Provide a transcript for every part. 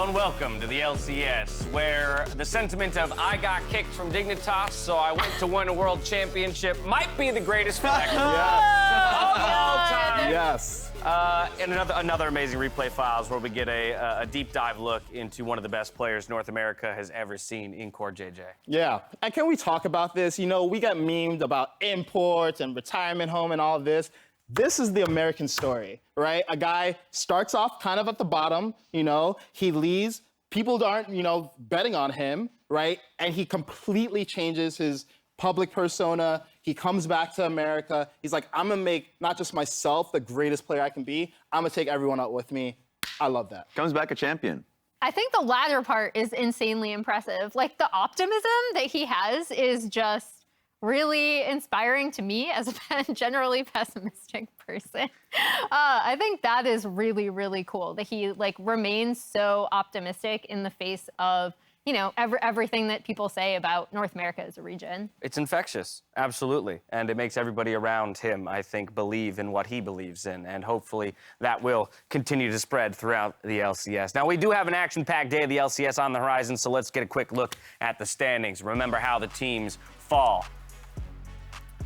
Hello and welcome to the LCS, where the sentiment of I got kicked from Dignitas, so I went to win a world championship might be the greatest flex of all time. Yes. And another amazing replay files where we get a deep dive look into one of the best players North America has ever seen in Core JJ. Yeah. And can we talk about this? You know, we got memed about imports and retirement home and all of this. This is the American story, right? A guy starts off kind of at the bottom, you know, he leaves, people aren't, betting on him, right? And he completely changes his public persona. He comes back to America. He's like, I'm gonna make not just myself the greatest player I can be, I'm gonna take everyone out with me. I love that. Comes back a champion. I think the latter part is insanely impressive. Like, the optimism that he has is just really inspiring to me as a generally pessimistic person. I think that is really, really cool that he remains so optimistic in the face of, everything that people say about North America as a region. It's infectious, absolutely. And it makes everybody around him, I think, believe in what he believes in. And hopefully that will continue to spread throughout the LCS. Now, we do have an action-packed day of the LCS on the horizon, so let's get a quick look at the standings. Remember how the teams fall.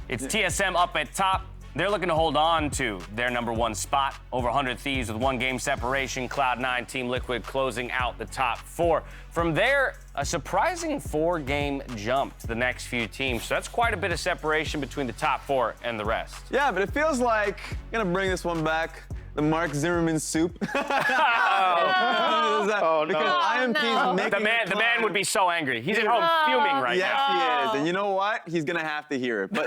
It's TSM up at top. They're looking to hold on to their #1 spot. Over 100 Thieves with 1 game separation. Cloud9, Team Liquid closing out the top 4. From there, a surprising 4-game jump to the next few teams. So that's quite a bit of separation between the top 4 and the rest. Yeah, but it feels like I'm gonna bring this one back. The Mark Zimmerman soup. No. Because IMT's making the man would be so angry. He's at home fuming right now. Yes, he is. And you know what? He's gonna have to hear it. But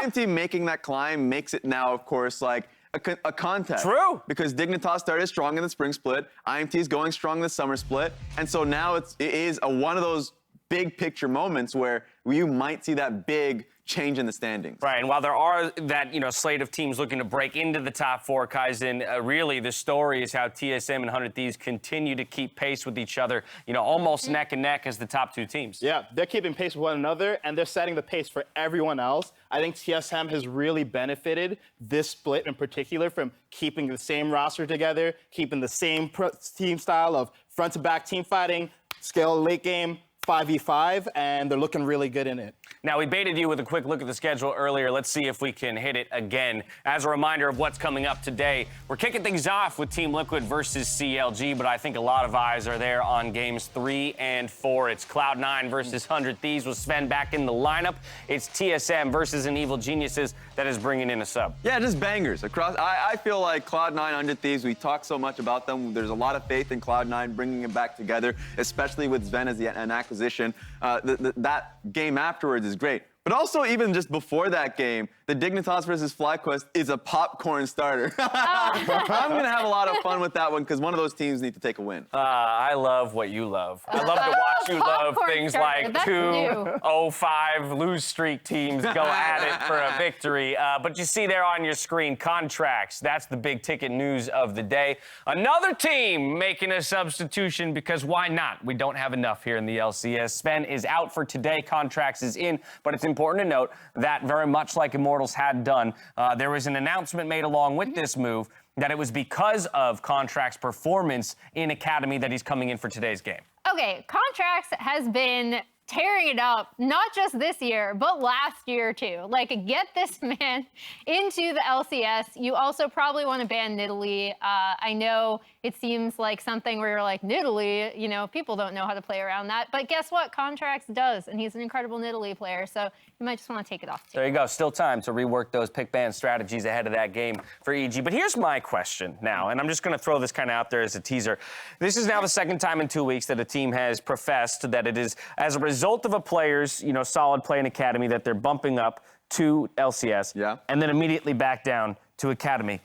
IMT making that climb makes it now, of course, like a contest. True. Because Dignitas started strong in the spring split. IMT is going strong in the summer split. And so now it is one of those big picture moments where you might see that big change in the standings. Right, and while there are that slate of teams looking to break into the top 4, Kaizen, really the story is how TSM and 100 Thieves continue to keep pace with each other, almost neck and neck as the top 2 teams. Yeah, they're keeping pace with one another, and they're setting the pace for everyone else. I think TSM has really benefited this split in particular from keeping the same roster together, keeping the same team style of front-to-back team fighting, scale late game, 5v5, and they're looking really good in it. Now, we baited you with a quick look at the schedule earlier. Let's see if we can hit it again. As a reminder of what's coming up today, we're kicking things off with Team Liquid versus CLG, but I think a lot of eyes are there on games 3 and 4. It's Cloud9 versus 100 Thieves with Sven back in the lineup. It's TSM versus an Evil Geniuses that is bringing in a sub. Yeah, just bangers across. I feel like Cloud9, 100 Thieves, we talk so much about them. There's a lot of faith in Cloud9 bringing it back together, especially with Sven as an acquisition. That game afterwards is great. But also, even just before that game, the Dignitas versus FlyQuest is a popcorn starter. I'm going to have a lot of fun with that one because one of those teams need to take a win. I love what you love. I love to watch you love things like 2-0-5 lose streak teams go at it for a victory. But you see there on your screen, contracts. That's the big ticket news of the day. Another team making a substitution because why not? We don't have enough here in the LCS. Sven is out for today. Contracts is in, but it's important to note that very much like Immortals had done, there was an announcement made along with this move that it was because of Contract's performance in Academy that he's coming in for today's game. Okay, Contracts has been tearing it up, not just this year, but last year too. Like, get this man into the LCS. You also probably want to ban Nidalee. I know it seems like something where you're like, Nidalee, people don't know how to play around that. But guess what? Contracts does, and he's an incredible Nidalee player, so you might just want to take it off too. There you go. Still time to rework those pick ban strategies ahead of that game for EG. But here's my question now, and I'm just going to throw this kind of out there as a teaser. This is now the second time in 2 weeks that a team has professed that it is as a result of a player's, solid play in Academy that they're bumping up to LCS and then immediately back down to Academy.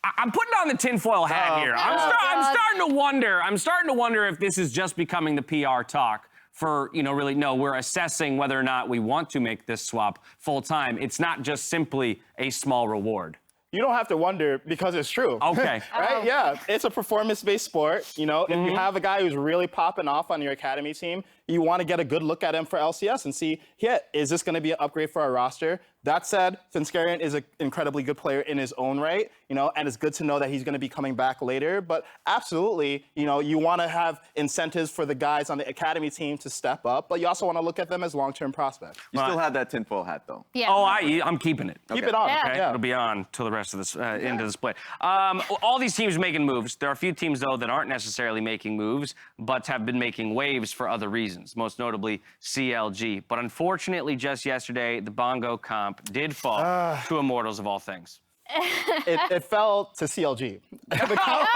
I'm putting on the tinfoil hat here. I'm starting to wonder if this is just becoming the PR talk for, really, no, we're assessing whether or not we want to make this swap full time. It's not just simply a small reward. You don't have to wonder because it's true. Okay. Right? Yeah. It's a performance-based sport. If you have a guy who's really popping off on your Academy team, you want to get a good look at him for LCS and see, yeah, is this going to be an upgrade for our roster? That said, Finskarian is an incredibly good player in his own right, and it's good to know that he's going to be coming back later. But absolutely, you want to have incentives for the guys on the academy team to step up, but you also want to look at them as long-term prospects. You still have that tinfoil hat, though. Yeah. Oh, I'm keeping it. Keep it on. Yeah. Okay, Yeah. it'll be on till the rest of this into the split. All these teams making moves. There are a few teams though that aren't necessarily making moves, but have been making waves for other reasons. Most notably CLG. But unfortunately, just yesterday, the Bongo comp did fall to Immortals of all things. It fell to CLG. The comp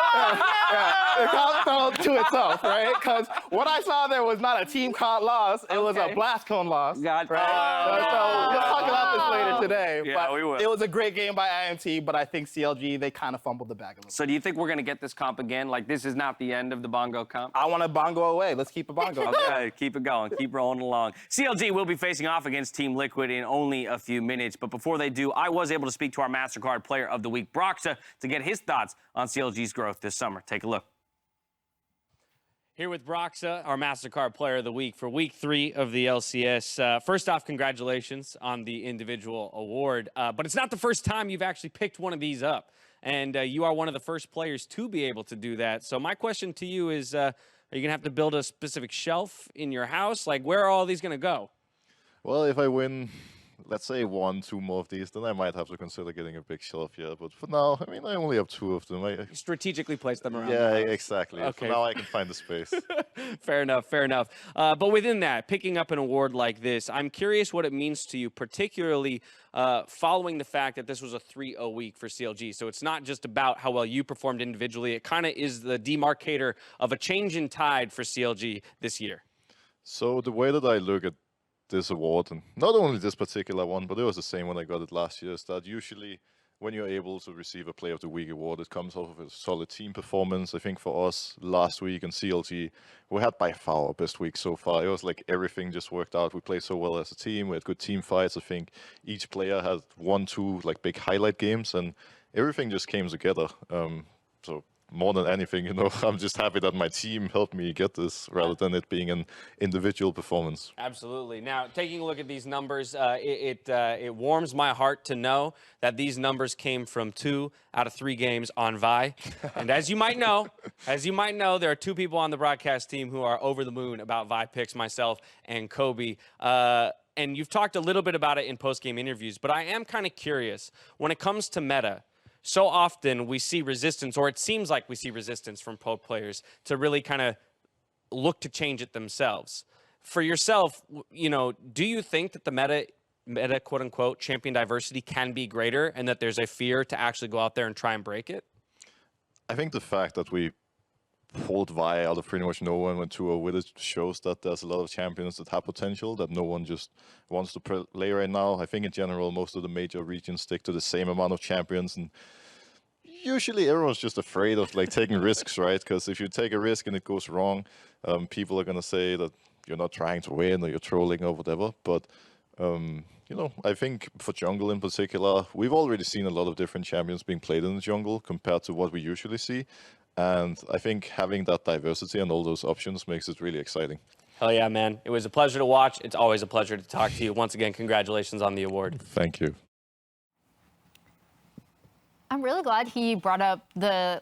fell to itself, right? Because what I saw there was not a team comp loss, it was a blast cone loss. Got- Right? So we'll talk about this later today. Yeah, but we will. It was a great game by IMT, but I think CLG, they kind of fumbled the bag a little. So do you think we're going to get this comp again? Like, this is not the end of the Bongo comp? I want a bongo away. Let's keep a bongo. Okay, keep it going. Keep rolling along. CLG will be facing off against Team Liquid in only a few minutes. But before they do, I was able to speak to our MasterCard Player of the Week, Broxa, to get his thoughts on CLG's growth this summer. Take a look. Here with Broxa, our MasterCard Player of the Week for Week 3 of the LCS. First off, congratulations on the individual award. But it's not the first time you've actually picked one of these up. And you are one of the first players to be able to do that. So my question to you is, are you going to have to build a specific shelf in your house? Like, where are all these going to go? Well, if I win, let's say 1-2 more of these, then I might have to consider getting a big shelf, yeah. But for now, I mean, I only have 2 of them. Strategically place them around. Yeah, the house. exactly. Okay. For now, I can find the space. Fair enough, fair enough. But within that, picking up an award like this, I'm curious what it means to you, particularly following the fact that this was a 3-0 week for CLG. So it's not just about how well you performed individually. It kind of is the demarcator of a change in tide for CLG this year. So the way that I look at this award, and not only this particular one, but it was the same when I got it last year, is that usually when you're able to receive a Player of the Week award, it comes off of a solid team performance. I think for us last week in CLG, we had by far our best week so far. It was like everything just worked out. We played so well as a team. We had good team fights. I think each player had 1-2 like big highlight games, and everything just came together. So more than anything, I'm just happy that my team helped me get this rather than it being an individual performance. Absolutely. Now, taking a look at these numbers, it warms my heart to know that these numbers came from 2 out of 3 games on Vi. And as you might know, there are 2 people on the broadcast team who are over the moon about Vi picks, myself and Kobe. And you've talked a little bit about it in post-game interviews, but I am kind of curious when it comes to meta. So often we see resistance, or it seems like we see resistance from pro players to really kind of look to change it themselves. For yourself, do you think that the meta quote unquote champion diversity can be greater and that there's a fear to actually go out there and try and break it? I think the fact that we pulled Vi out of pretty much nowhere and went 2-0 with it shows that there's a lot of champions that have potential that no one just wants to play right now. I think in general, most of the major regions stick to the same amount of champions, and usually everyone's just afraid of like taking risks, right? Because if you take a risk and it goes wrong, people are going to say that you're not trying to win or you're trolling or whatever. But I think for jungle in particular, we've already seen a lot of different champions being played in the jungle compared to what we usually see. And I think having that diversity and all those options makes it really exciting. Hell yeah, man. It was a pleasure to watch. It's always a pleasure to talk to you. Once again, congratulations on the award. Thank you. I'm really glad he brought up the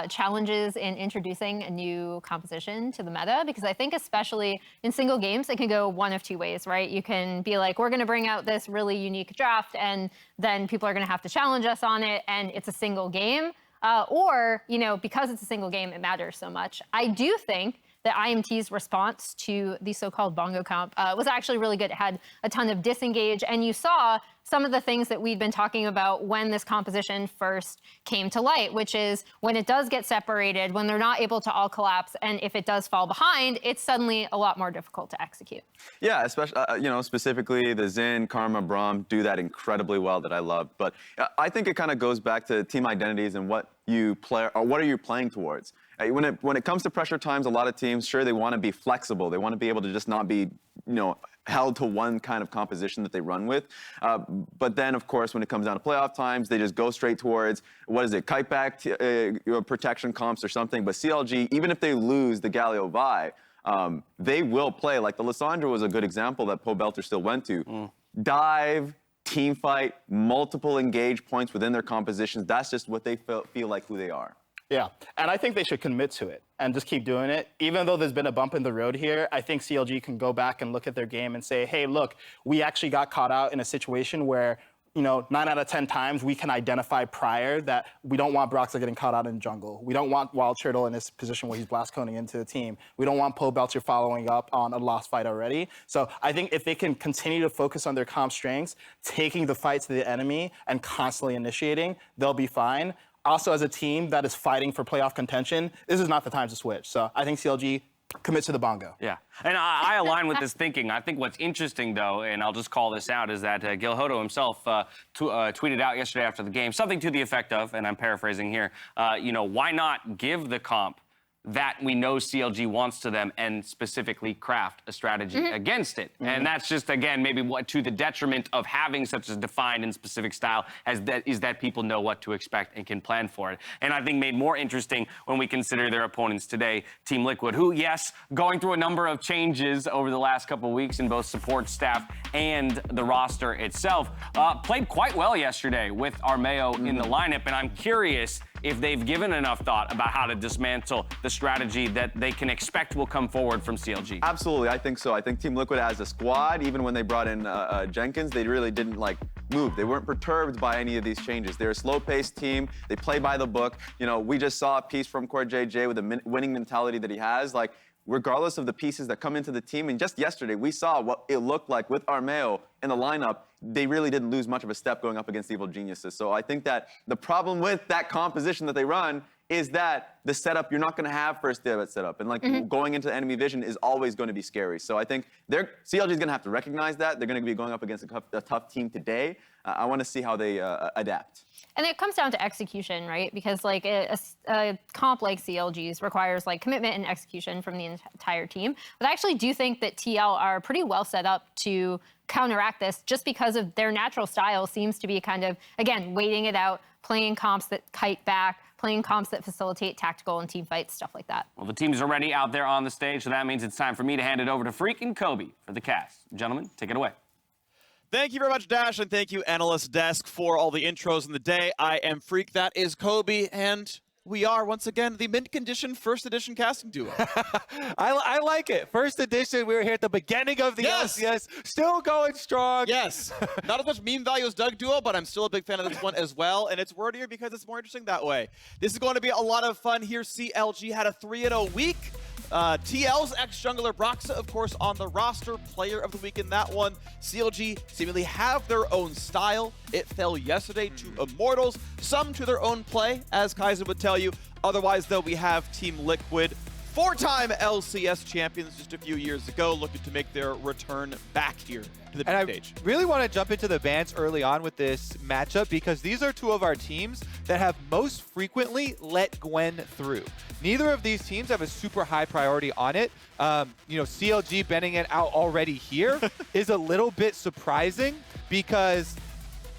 challenges in introducing a new composition to the meta, because I think especially in single games, it can go one of 2 ways, right? You can be like, we're going to bring out this really unique draft, and then people are going to have to challenge us on it, and it's a single game. Or, because it's a single game, it matters so much. I do think that IMT's response to the so-called bongo comp was actually really good. It had a ton of disengage, and you saw some of the things that we'd been talking about when this composition first came to light, which is when it does get separated, when they're not able to all collapse, and if it does fall behind, it's suddenly a lot more difficult to execute. Yeah, especially, specifically the Xin, Karma, Braum do that incredibly well that I love. But I think it kind of goes back to team identities and what you play, or what are you playing towards. When it comes to pressure times, a lot of teams, sure, they want to be flexible. They want to be able to just not be, held to one kind of composition that they run with. But then, of course, when it comes down to playoff times, they just go straight towards, kite back protection comps or something. But CLG, even if they lose the Galio Vi, they will play. Like the Lissandra was a good example that Pobelter still went to. Dive, team fight, multiple engage points within their compositions. That's just what they feel like who they are. Yeah, and I think they should commit to it and just keep doing it. Even though there's been a bump in the road here, I think CLG can go back and look at their game and say, hey, look, we actually got caught out in a situation where, 9 out of 10 times we can identify prior that we don't want Broxah getting caught out in jungle. We don't want Wild Turtle in this position where he's blast coning into the team. We don't want Pobelter following up on a lost fight already. So I think if they can continue to focus on their comp strengths, taking the fight to the enemy and constantly initiating, they'll be fine. Also, as a team that is fighting for playoff contention, this is not the time to switch. So I think CLG commits to the bongo. Yeah, and I align with this thinking. I think what's interesting, though, and I'll just call this out, is that Gil Hodo himself tweeted out yesterday after the game something to the effect of, and I'm paraphrasing here, why not give the comp that we know CLG wants to them and specifically craft a strategy against it. And that's just, again, maybe what to the detriment of having such a defined and specific style is that people know what to expect and can plan for it. And I think made more interesting when we consider their opponents today, Team Liquid, who, yes, going through a number of changes over the last couple of weeks in both support staff and the roster itself, played quite well yesterday with Armeo in the lineup. And I'm curious if they've given enough thought about how to dismantle the strategy that they can expect will come forward from CLG. Absolutely, I think so. I think Team Liquid as a squad, even when they brought in Jenkins, they really didn't move. They weren't perturbed by any of these changes. They're a slow-paced team. They play by the book. We just saw a piece from Core JJ with the winning mentality that he has. Regardless of the pieces that come into the team, and just yesterday we saw what it looked like with Armeo in the lineup. They really didn't lose much of a step going up against Evil Geniuses. So I think that the problem with that composition that they run is that the setup, you're not going to have first dib at setup. And going into enemy vision is always going to be scary. So I think CLG is going to have to recognize that. They're going to be going up against a tough team today. I want to see how they adapt. And it comes down to execution, right? Because a comp like CLG's requires commitment and execution from the entire team. But I actually do think that TL are pretty well set up to counteract this just because of their natural style seems to be kind of, again, waiting it out, playing comps that kite back, playing comps that facilitate tactical and team fights, stuff like that. Well, the teams are already out there on the stage, so that means it's time for me to hand it over to Freak and Kobe for the cast. Gentlemen, take it away. Thank you very much, Dash, and thank you, Analyst Desk, for all the intros in the day. I am Freak, that is Kobe, and we are, once again, the mint-condition first edition casting duo. I like it. First edition, we were here at the beginning of the LCS, still going strong. Yes. Not as much meme value as Doug Duo, but I'm still a big fan of this one as well, and it's wordier because it's more interesting that way. This is going to be a lot of fun here. CLG had a 3-0 week. TL's ex-jungler Broxah, of course, on the roster, player of the week in that one. CLG seemingly have their own style. It fell yesterday to Immortals, some to their own play, as Kaiser would tell you. Otherwise, though, we have Team Liquid, 4-time LCS champions just a few years ago, looking to make their return back here to the big stage. I really want to jump into the bans early on with this matchup because these are two of our teams that have most frequently let Gwen through. Neither of these teams have a super high priority on it. CLG banning it out already here is a little bit surprising because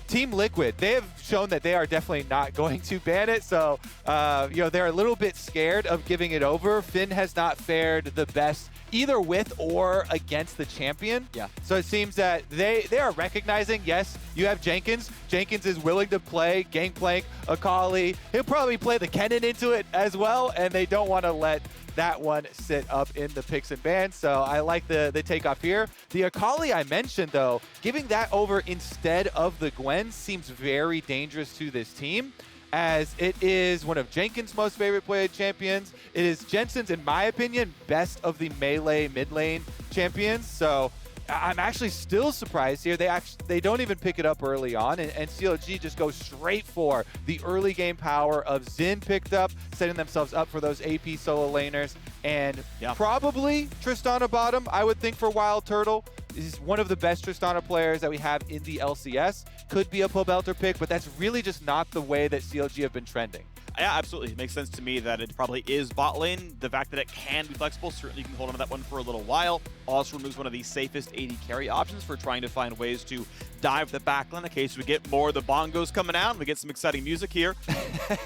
Team Liquid, they have shown that they are definitely not going to ban it. So, they're a little bit scared of giving it over. Finn has not fared the best either with or against the champion. Yeah. So it seems that they are recognizing, yes, you have Jenkins. Jenkins is willing to play Gangplank, Akali. He'll probably play the Kennen into it as well, and they don't want to let that one sit up in the picks and bans. So I like the takeoff here. The Akali I mentioned, though, giving that over instead of the Gwen seems very dangerous to this team, as it is one of Jenkins' most favorite played champions. It is Jensen's, in my opinion, best of the melee mid lane champions. So I'm actually still surprised here. They don't even pick it up early on, and CLG just goes straight for the early game power of Xin picked up, setting themselves up for those AP solo laners, and probably Tristana bottom, I would think, for Wild Turtle. This is one of the best Tristana players that we have in the LCS. Could be a Pobelter pick, but that's really just not the way that CLG have been trending. Yeah, absolutely. It makes sense to me that it probably is bot lane. The fact that it can be flexible, certainly you can hold on to that one for a little while. Also removes one of the safest AD carry options for trying to find ways to dive the backline in case we get more of the bongos coming out and we get some exciting music here.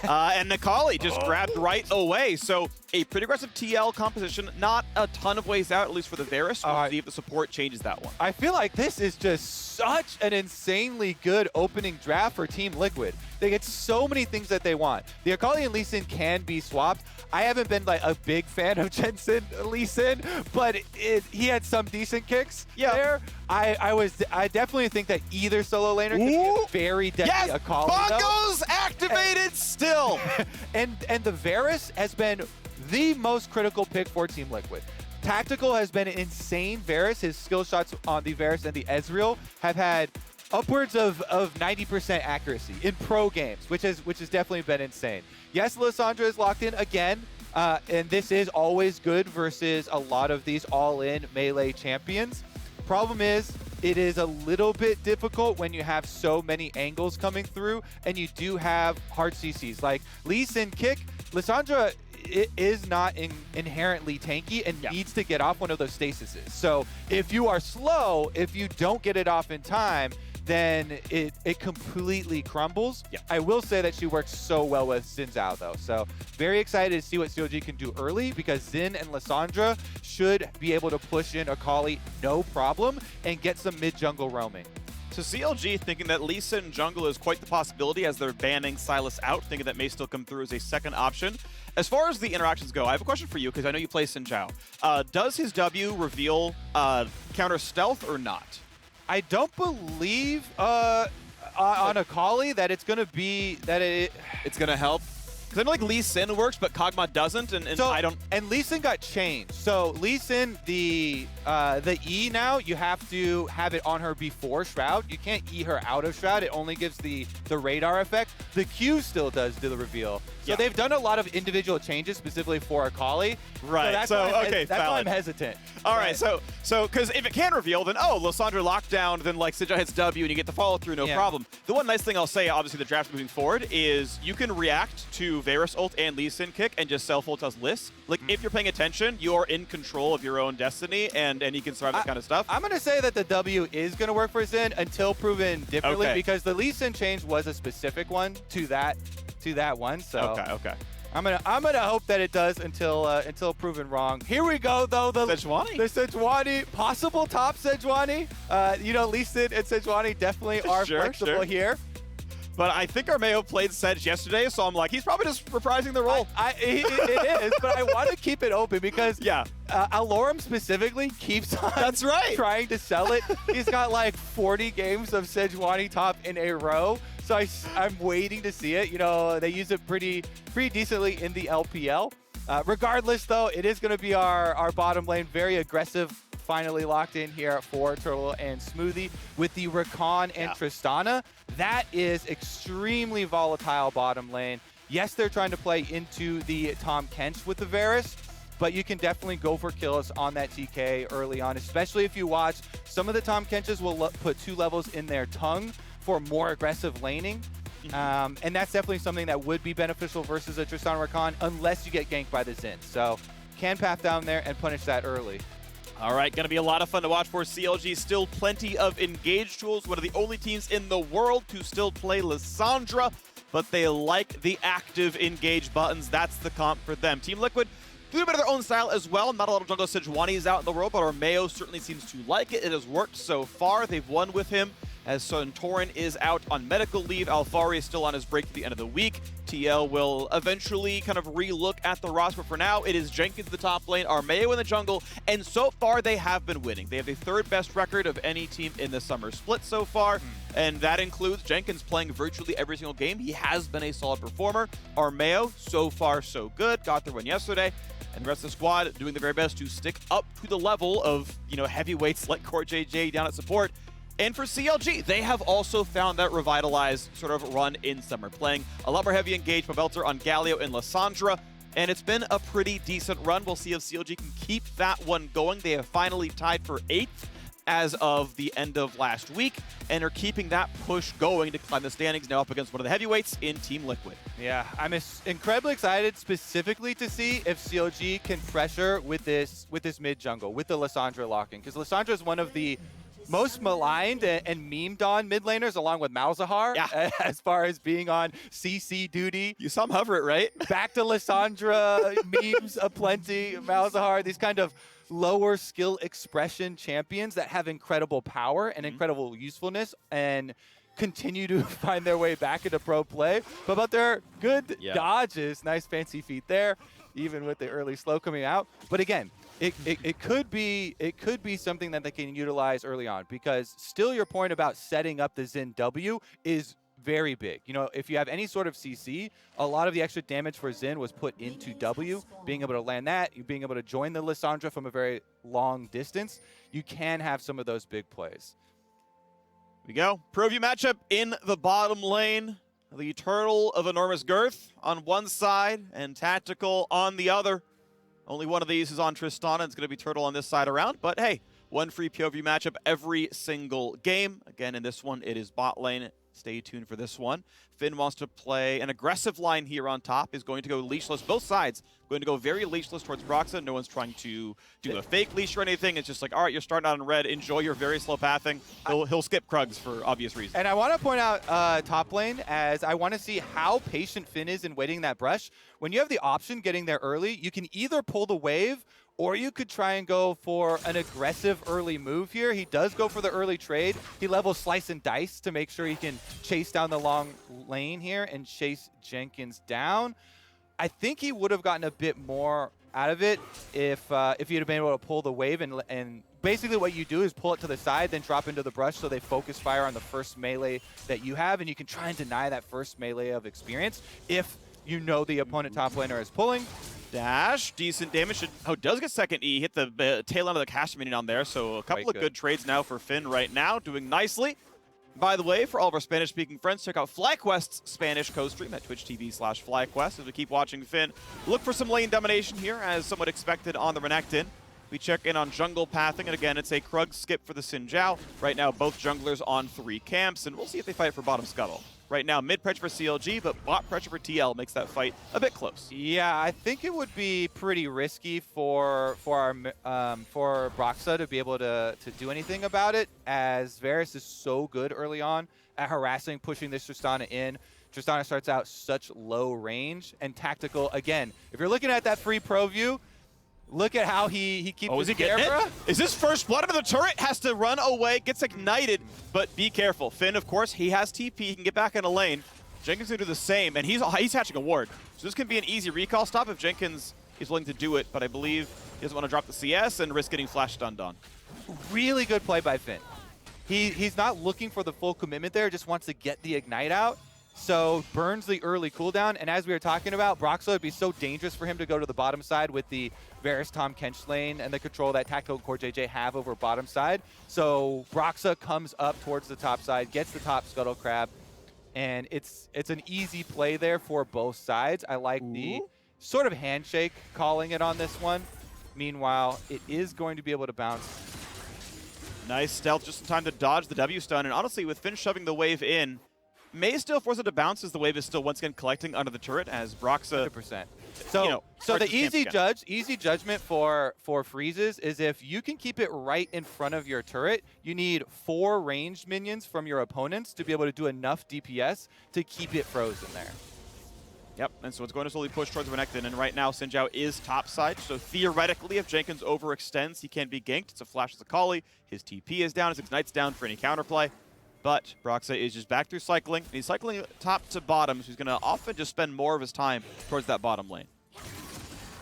And Nikali just grabbed right away. So a pretty aggressive TL composition, not a ton of ways out, at least for the Varus. We'll see if the support changes that one. I feel like this is just such an insanely good opening draft for Team Liquid. They get so many things that they want. The Akali and Lee Sin can be swapped. I haven't been like a big fan of Jensen Lee Sin, but he had some decent kicks there. I definitely think that either solo laner could be a very deadly Akali. Bongos activated still. and the Varus has been the most critical pick for Team Liquid. Tactical has been insane. Varus, his skill shots on the Varus and the Ezreal have had upwards of 90% accuracy in pro games, which has definitely been insane. Yes, Lissandra is locked in again, and this is always good versus a lot of these all-in melee champions. Problem is, it is a little bit difficult when you have so many angles coming through, and you do have hard CCs. Like Lee Sin kick, Lissandra is not inherently tanky and needs to get off one of those stasises. So if you are slow, if you don't get it off in time, then it completely crumbles. I will say that she works so well with Xin Zhao, though. So very excited to see what CLG can do early, because Xin and Lissandra should be able to push in Akali no problem and get some mid-jungle roaming. So CLG thinking that Lee Sin jungle is quite the possibility as they're banning Sylas out, thinking that may still come through as a second option. As far as the interactions go, I have a question for you, because I know you play Xin Zhao. Does his W reveal counter stealth or not? I don't believe on Akali that it's going to be that it's going to help. Because I know like Lee Sin works, but Kog'Maw doesn't, and so, I don't. And Lee Sin got changed. So Lee Sin, the E now, you have to have it on her before Shroud. You can't E her out of Shroud. It only gives the radar effect. The Q still does do the reveal. So they've done a lot of individual changes specifically for Akali. Right. So that's why I'm hesitant. All right. So because if it can reveal, then Lissandra lockdown, then like Xin Zhao hits W and you get the follow through, no problem. The one nice thing I'll say, obviously the draft moving forward, is you can react to Varus ult and Lee Sin kick and just self ult as Liss. Like if you're paying attention, you're in control of your own destiny, and you can survive that kind of stuff. I'm gonna say that the W is gonna work for Xin until proven differently, because the Lee Sin change was a specific one to that one. So okay. I'm gonna hope that it does until proven wrong. Here we go though. The Sejuani, possible top Sejuani. Lee Sin and Sejuani definitely are flexible here. But I think Armeo played Sedge yesterday, so I'm like, he's probably just reprising the role. It is, but I want to keep it open because Alorum specifically keeps on trying to sell it. He's got like 40 games of Sejuani top in a row, so I'm waiting to see it. They use it pretty decently in the LPL. Regardless, though, it is going to be our bottom lane, very aggressive. Finally locked in here for Turtle and Smoothie with the Rakan and Tristana. That is extremely volatile bottom lane. Yes, they're trying to play into the Tom Kench with the Varus, but you can definitely go for kills on that TK early on, especially if you watch. Some of the Tom Kenches will put 2 levels in their tongue for more aggressive laning. And that's definitely something that would be beneficial versus a Tristana Rakan, unless you get ganked by the Xin. So can path down there and punish that early. All right, going to be a lot of fun to watch for CLG. Still plenty of engage tools. One of the only teams in the world to still play Lissandra, but they like the active engage buttons. That's the comp for them. Team Liquid do a bit of their own style as well. Not a lot of jungle Sejuani out in the world, but Armeo certainly seems to like it. It has worked so far. They've won with him, as Santorin is out on medical leave. Alfari is still on his break to the end of the week. TL will eventually kind of re-look at the roster, but for now, it is Jenkins the top lane, Armeo in the jungle, and so far they have been winning. They have the 3rd best record of any team in the Summer Split so far, and that includes Jenkins playing virtually every single game. He has been a solid performer. Armeo, so far so good, got their win yesterday. And the rest of the squad doing their very best to stick up to the level of, heavyweights like Core JJ down at support. And for CLG, they have also found that revitalized sort of run in summer, playing a lot more heavy engaged from Belter on Galio and Lissandra, and it's been a pretty decent run. We'll see if CLG can keep that one going. They have finally tied for 8th as of the end of last week, and are keeping that push going to climb the standings, now up against one of the heavyweights in Team Liquid. Yeah, I'm incredibly excited specifically to see if CLG can pressure with this mid jungle, with the Lissandra locking, because Lissandra is one of the most maligned and memed on mid laners, along with Malzahar, as far as being on CC duty. You saw him hover it, right? Back to Lissandra, memes aplenty, Malzahar, these kind of lower skill expression champions that have incredible power and incredible usefulness and continue to find their way back into pro play. But their good dodges, nice fancy feet there, even with the early slow coming out. But again, it could be something that they can utilize early on, because still your point about setting up the Xin W is very big. You know, if you have any sort of CC, a lot of the extra damage for Xin was put into W. Being able to land that, you being able to join the Lissandra from a very long distance, you can have some of those big plays. We go. Pro view matchup in the bottom lane. The Turtle of enormous girth on one side and Tactical on the other. Only one of these is on Tristana. It's going to be Turtle on this side around. But hey, one free POV matchup every single game. Again, in this one, it is bot lane. Stay tuned for this one. Finn wants to play an aggressive line here on top. Is going to go leashless. Both sides going to go very leashless towards Broxa. No one's trying to do a fake leash or anything. It's just like, all right, you're starting out in red. Enjoy your very slow pathing. He'll skip Krugs for obvious reasons. And I want to point out top lane, as I want to see how patient Finn is in waiting that brush. When you have the option getting there early, you can either pull the wave, or you could try and go for an aggressive early move here. He does go for the early trade. He levels Slice and Dice to make sure he can chase down the long lane here and chase Jenkins down. I think he would have gotten a bit more out of it if he'd have been able to pull the wave, and basically what you do is pull it to the side, then drop into the brush so they focus fire on the first melee that you have, and you can try and deny that first melee of experience if you know the opponent top laner is pulling. Dash, decent damage. Does get second E. Hit the tail end of the cash minion on there. So a couple of good trades now for Finn right now. Doing nicely. By the way, for all of our Spanish-speaking friends, check out FlyQuest's Spanish co-stream at twitch.tv/FlyQuest. As we keep watching Finn look for some lane domination here, as somewhat expected on the Renekton. We check in on jungle pathing, and again, it's a Krug skip for the Xin Zhao. Right now, both junglers on 3 camps, and we'll see if they fight for bottom scuttle. Right now, mid pressure for CLG, but bot pressure for TL makes that fight a bit close. Yeah, I think it would be pretty risky for Broxa to be able to do anything about it, as Varus is so good early on at harassing, pushing this Tristana in. Tristana starts out such low range, and Tactical, again, if you're looking at that free pro view, look at how he keeps his camera. Is this first blood into the turret? Has to run away, gets ignited, but be careful. Finn, of course, he has TP, he can get back in a lane. Jenkins will do the same, and he's hatching a ward. So this can be an easy recall stop if Jenkins is willing to do it, but I believe he doesn't want to drop the CS and risk getting flash stunned on. Really good play by Finn. He's not looking for the full commitment there, just wants to get the ignite out. So burns the early cooldown, and as we were talking about, Broxa would be so dangerous for him to go to the bottom side with the Varus Tahm Kench lane and the control that Tactical Core JJ have over bottom side. So Broxa comes up towards the top side, gets the top Scuttle Crab, and it's an easy play there for both sides. I like the sort of handshake calling it on this one. Meanwhile, it is going to be able to bounce. Nice stealth, just in time to dodge the W stun, and honestly, with Finn shoving the wave in, may still force it to bounce as the wave is still once again collecting under the turret as Broxa. 100%. So, the easy judgment for freezes is if you can keep it right in front of your turret, you need 4 ranged minions from your opponents to be able to do enough DPS to keep it frozen there. Yep, and so it's going to slowly push towards Renekton, and right now Xin Zhao is topside, so theoretically if Jenkins overextends, he can be ganked. It's a flash as a Kali, his TP is down, his Ignite's down for any counterplay. But Broxa is just back through cycling. And he's cycling top to bottom, so he's going to often just spend more of his time towards that bottom lane.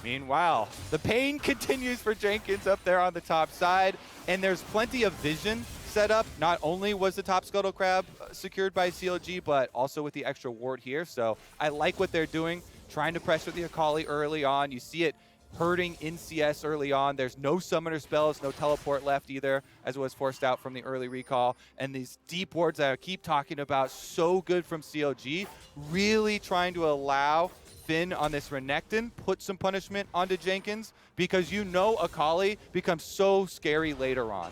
Meanwhile, the pain continues for Jenkins up there on the top side, and there's plenty of vision set up. Not only was the top Scuttle Crab secured by CLG, but also with the extra ward here. So I like what they're doing, trying to pressure the Akali early on. You see it hurting in CS early on. There's no summoner spells, no teleport left either, as it was forced out from the early recall. And these deep wards that I keep talking about, so good from CLG, really trying to allow Finn on this Renekton put some punishment onto Jenkins, because you know Akali becomes so scary later on.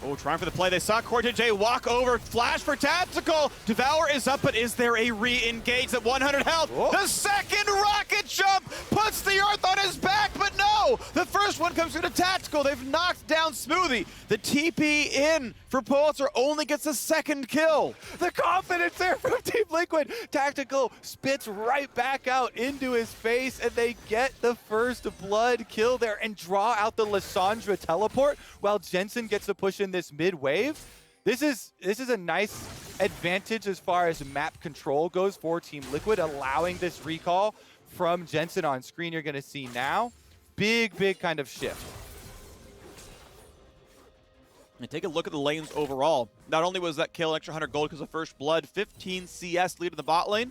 Oh, trying for the play. They saw Core JJ walk over. Flash for Tactical. Devour is up, but is there a re-engage at 100 health? Whoa. The second rocket jump puts the Earth on his back, but no! no! The first one comes through to Tactical. They've knocked down Smoothie. The TP in for Pulitzer only gets a second kill. The confidence there from Team Liquid. Tactical spits right back out into his face, and they get the first blood kill there and draw out the Lissandra teleport while Jensen gets to push in this mid wave. This is a nice advantage as far as map control goes for Team Liquid, allowing this recall from Jensen on screen you're going to see now. Big kind of shift. And take a look at the lanes overall. Not only was that kill an extra 100 gold because of first blood, 15 CS lead in the bot lane.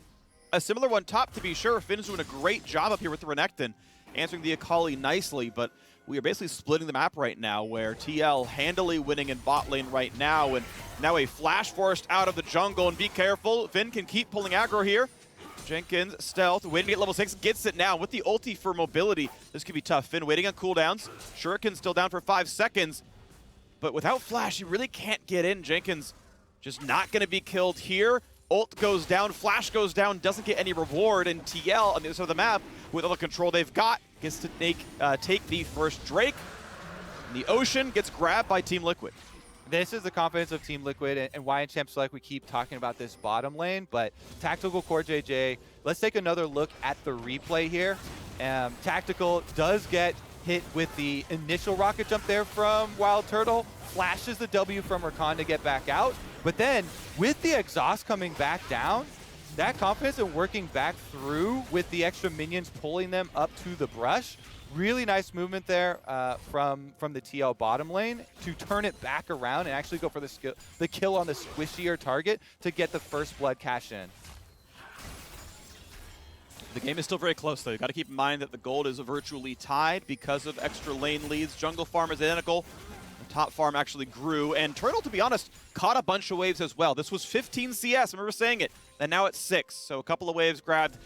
A similar one top, to be sure. Finn's doing a great job up here with the Renekton, answering the Akali nicely, but we are basically splitting the map right now, where TL handily winning in bot lane right now, and now a flash forced out of the jungle, and be careful, Finn can keep pulling aggro here. Jenkins, stealth, waiting to get level 6, gets it now with the ulti for mobility. This could be tough. Finn waiting on cooldowns. Shuriken still down for 5 seconds, but without flash, you really can't get in. Jenkins just not going to be killed here. Ult goes down, flash goes down, doesn't get any reward, and TL on the other side of the map, with all the control they've got, gets to take the first Drake. And the Ocean gets grabbed by Team Liquid. This is the confidence of Team Liquid, and why in Champs Select we keep talking about this bottom lane, but Tactical Core JJ, let's take another look at the replay here. Tactical does get hit with the initial rocket jump there from Wild Turtle, flashes the W from Rakan to get back out, but then with the exhaust coming back down, that confidence and working back through with the extra minions pulling them up to the brush, really nice movement there from the TL bottom lane to turn it back around and actually go for the kill on the squishier target to get the first blood cash in. The game is still very close, though. You've got to keep in mind that the gold is virtually tied because of extra lane leads. Jungle farm is identical. The top farm actually grew. And Turtle, to be honest, caught a bunch of waves as well. This was 15 CS, I remember saying it. And now it's 6. So a couple of waves grabbed.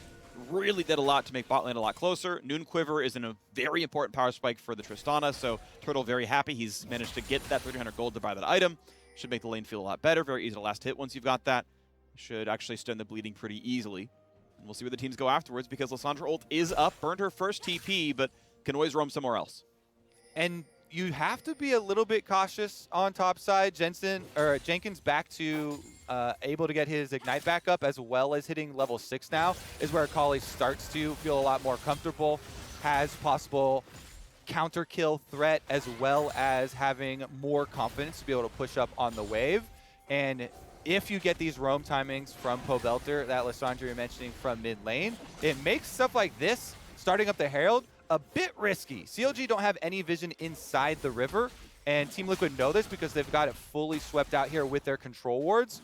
Really did a lot to make bot lane a lot closer. Noon Quiver is in a very important power spike for the Tristana, so Turtle very happy. He's managed to get that 300 gold to buy that item. Should make the lane feel a lot better. Very easy to last hit once you've got that. Should actually stem the bleeding pretty easily. And we'll see where the teams go afterwards, because Lissandra ult is up, burned her first TP, but can always roam somewhere else. And you have to be a little bit cautious on top side. Jenkins back to able to get his Ignite back up, as well as hitting level 6 now, is where Akali starts to feel a lot more comfortable, has possible counter kill threat, as well as having more confidence to be able to push up on the wave. And if you get these roam timings from Pobelter, that Lissandra you're mentioning from mid lane, it makes stuff like this, starting up the Herald, a bit risky. CLG don't have any vision inside the river, and Team Liquid know this because they've got it fully swept out here with their control wards.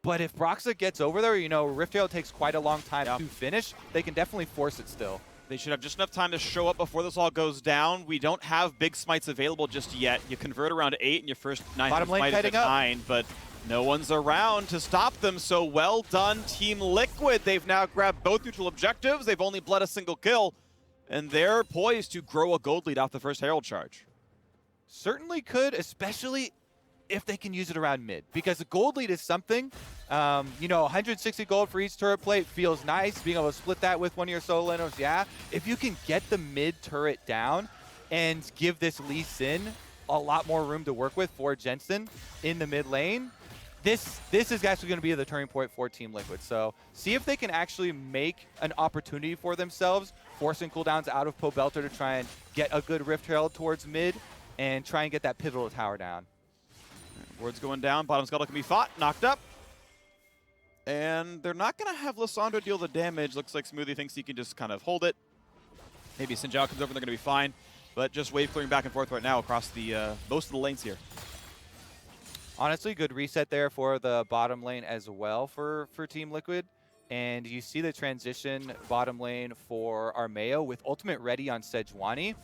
But if Broxa gets over there, you know, Rift Herald takes quite a long time to finish. They can definitely force it still. They should have just enough time to show up before this all goes down. We don't have big smites available just yet. You convert around 8 and your first 9 smite is at 9, but no one's around to stop them, so well done, Team Liquid. They've now grabbed both neutral objectives. They've only bled a single kill, and they're poised to grow a gold lead off the first Herald charge. Certainly could, especially if they can use it around mid, because the gold lead is something, you know, 160 gold for each turret plate feels nice. Being able to split that with one of your solo lanos, yeah. If you can get the mid turret down and give this Lee Sin a lot more room to work with for Jensen in the mid lane, this is actually going to be the turning point for Team Liquid. So see if they can actually make an opportunity for themselves, forcing cooldowns out of Pobelter to try and get a good Rift Herald towards mid and try and get that pivotal tower down. Ward's going down. Bottom Scuttle can be fought. Knocked up. And they're not going to have Lissandra deal the damage. Looks like Smoothie thinks he can just kind of hold it. Maybe Sinjao comes over and they're going to be fine. But just wave clearing back and forth right now across the most of the lanes here. Honestly, good reset there for the bottom lane as well for Team Liquid. And you see the transition bottom lane for Armeo with ultimate ready on Sejuani.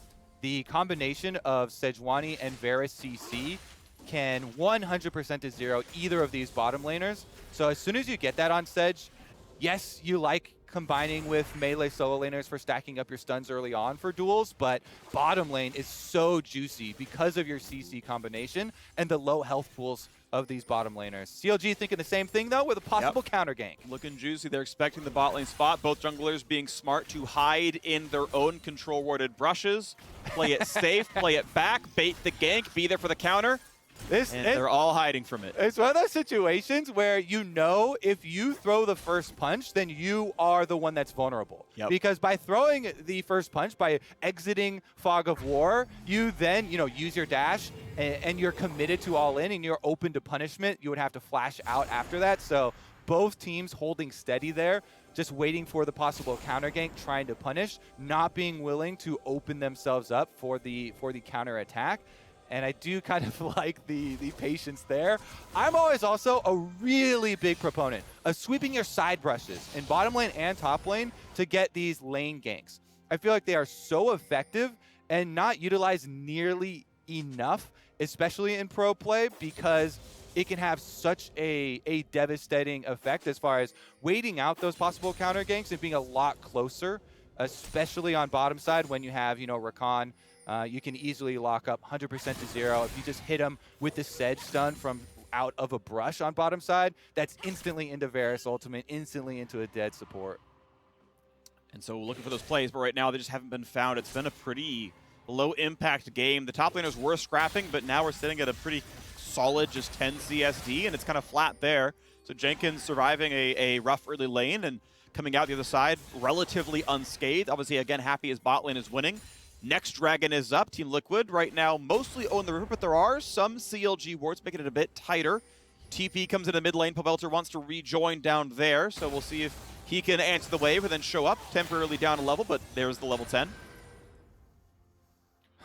The combination of Sejuani and Varus CC can 100% to zero either of these bottom laners. So as soon as you get that on Sej, yes, you like combining with melee solo laners for stacking up your stuns early on for duels, but bottom lane is so juicy because of your CC combination and the low health pools of these bottom laners. CLG thinking the same thing, though, with a possible counter gank. Looking juicy. They're expecting the bot lane spot. Both junglers being smart to hide in their own control warded brushes. Play it safe, play it back, bait the gank, be there for the counter. And they're all hiding from it. It's one of those situations where you know if you throw the first punch, then you are the one that's vulnerable. Yep. Because by throwing the first punch, by exiting Fog of War, you then, use your dash and you're committed to all in and you're open to punishment. You would have to flash out after that. So both teams holding steady there, just waiting for the possible counter gank, trying to punish, not being willing to open themselves up for the counter attack. And I do kind of like the patience there. I'm always also a really big proponent of sweeping your side brushes in bottom lane and top lane to get these lane ganks. I feel like they are so effective and not utilized nearly enough, especially in pro play, because it can have such a devastating effect as far as waiting out those possible counter ganks and being a lot closer, especially on bottom side when you have, Rakan. You can easily lock up 100% to 0. If you just hit him with the Sedge stun from out of a brush on bottom side, that's instantly into Varus ultimate, instantly into a dead support. And so looking for those plays, but right now they just haven't been found. It's been a pretty low-impact game. The top laners were scrapping, but now we're sitting at a pretty solid just 10 CSD, and it's kind of flat there. So Jenkins surviving a rough early lane and coming out the other side relatively unscathed. Obviously, again, happy his bot lane is winning. Next dragon is up. Team Liquid right now mostly own the river, but there are some CLG wards making it a bit tighter. TP comes into mid lane. Pobelter wants to rejoin down there, so we'll see if he can answer the wave and then show up temporarily down a level, but there's the level 10.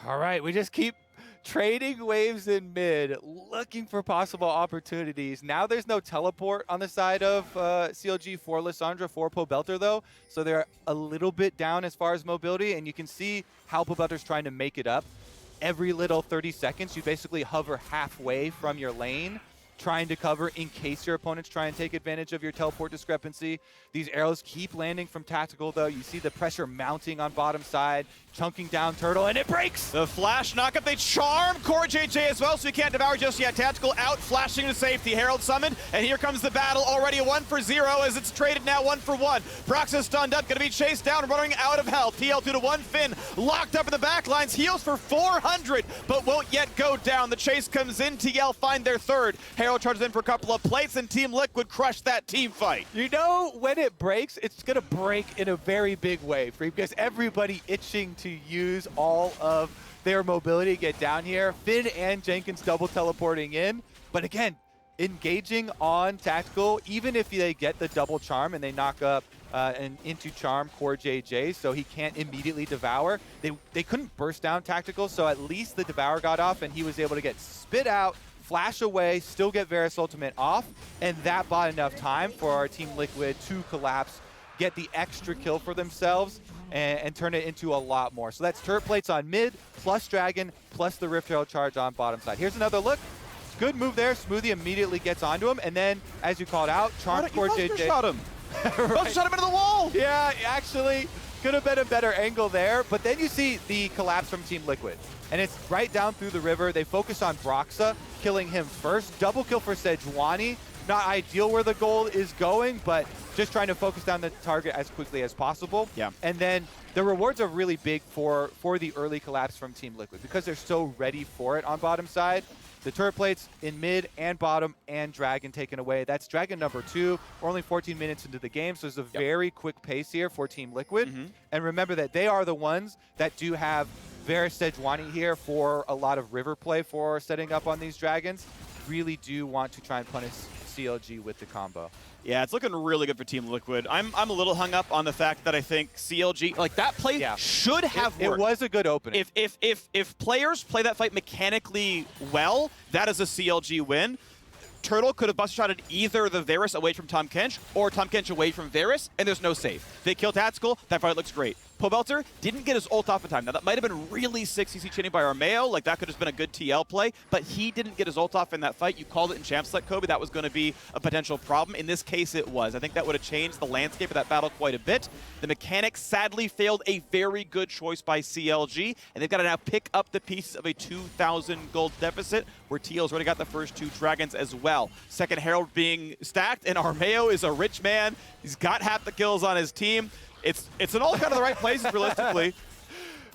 All right, we just keep trading waves in mid, looking for possible opportunities. Now there's no teleport on the side of CLG for Lissandra, for Pobelter, though. So they're a little bit down as far as mobility, and you can see how Pobelter's trying to make it up. Every little 30 seconds, you basically hover halfway from your lane, trying to cover in case your opponents try and take advantage of your teleport discrepancy. These arrows keep landing from Tactical, though. You see the pressure mounting on bottom side, chunking down Turtle, and it breaks! The flash knockup, they charm Core JJ as well, so he can't devour just yet. Tactical out, flashing to safety. Herald summoned, and here comes the battle. Already 1 for 0 as it's traded now 1 for 1. Broxah stunned up, gonna be chased down, running out of health. TL 2 to 1, Finn locked up in the back lines, heals for 400, but won't yet go down. The chase comes in, TL find their third. Herald charges in for a couple of plates, and Team Liquid crushed that team fight. You know, when it breaks, it's going to break in a very big way for you, because everybody itching to use all of their mobility to get down here. Finn and Jenkins double teleporting in. But again, engaging on Tactical, even if they get the double charm and they knock up and into charm Core JJ, so he can't immediately devour. They couldn't burst down Tactical, so at least the devour got off and he was able to get spit out, flash away, still get Varus ultimate off, and that bought enough time for our Team Liquid to collapse, get the extra kill for themselves, and turn it into a lot more. So that's turret plates on mid, plus Dragon, plus the Rift Herald charge on bottom side. Here's another look. Good move there. Smoothie immediately gets onto him, and then, as you called out, Charm Core JJ. Shot him. Right. Shot him into the wall. Yeah, actually, could have been a better angle there. But then you see the collapse from Team Liquid. And it's right down through the river. They focus on Broxah, killing him first. Double kill for Sejuani. Not ideal where the goal is going, but just trying to focus down the target as quickly as possible. Yeah. And then the rewards are really big for the early collapse from Team Liquid because they're so ready for it on bottom side. The turret plates in mid and bottom and Dragon taken away. That's Dragon number 2. We're only 14 minutes into the game, so there's a very quick pace here for Team Liquid. And remember that they are the ones that do have Varus Sejuani here for a lot of river play for setting up on these Dragons. Really do want to try and punish CLG with the combo. Yeah, it's looking really good for Team Liquid. I'm a little hung up on the fact that I think CLG, like that play should have worked. It was a good opening. If players play that fight mechanically well, that is a CLG win. Turtle could have buster shotted either the Varus away from Tahm Kench or Tahm Kench away from Varus, and there's no save. They kill Tactical, that fight looks great. Pobelter didn't get his ult off in time. Now, that might have been really sick CC chaining by Armeo. Like, that could have been a good TL play, but he didn't get his ult off in that fight. You called it in Champ Select, Kobe. That was going to be a potential problem. In this case, it was. I think that would have changed the landscape of that battle quite a bit. The mechanics sadly failed a very good choice by CLG, and they've got to now pick up the pieces of a 2,000 gold deficit, where TL's already got the first 2 dragons as well. Second Herald being stacked, and Armeo is a rich man. He's got half the kills on his team. It's in all kind of the right places, realistically.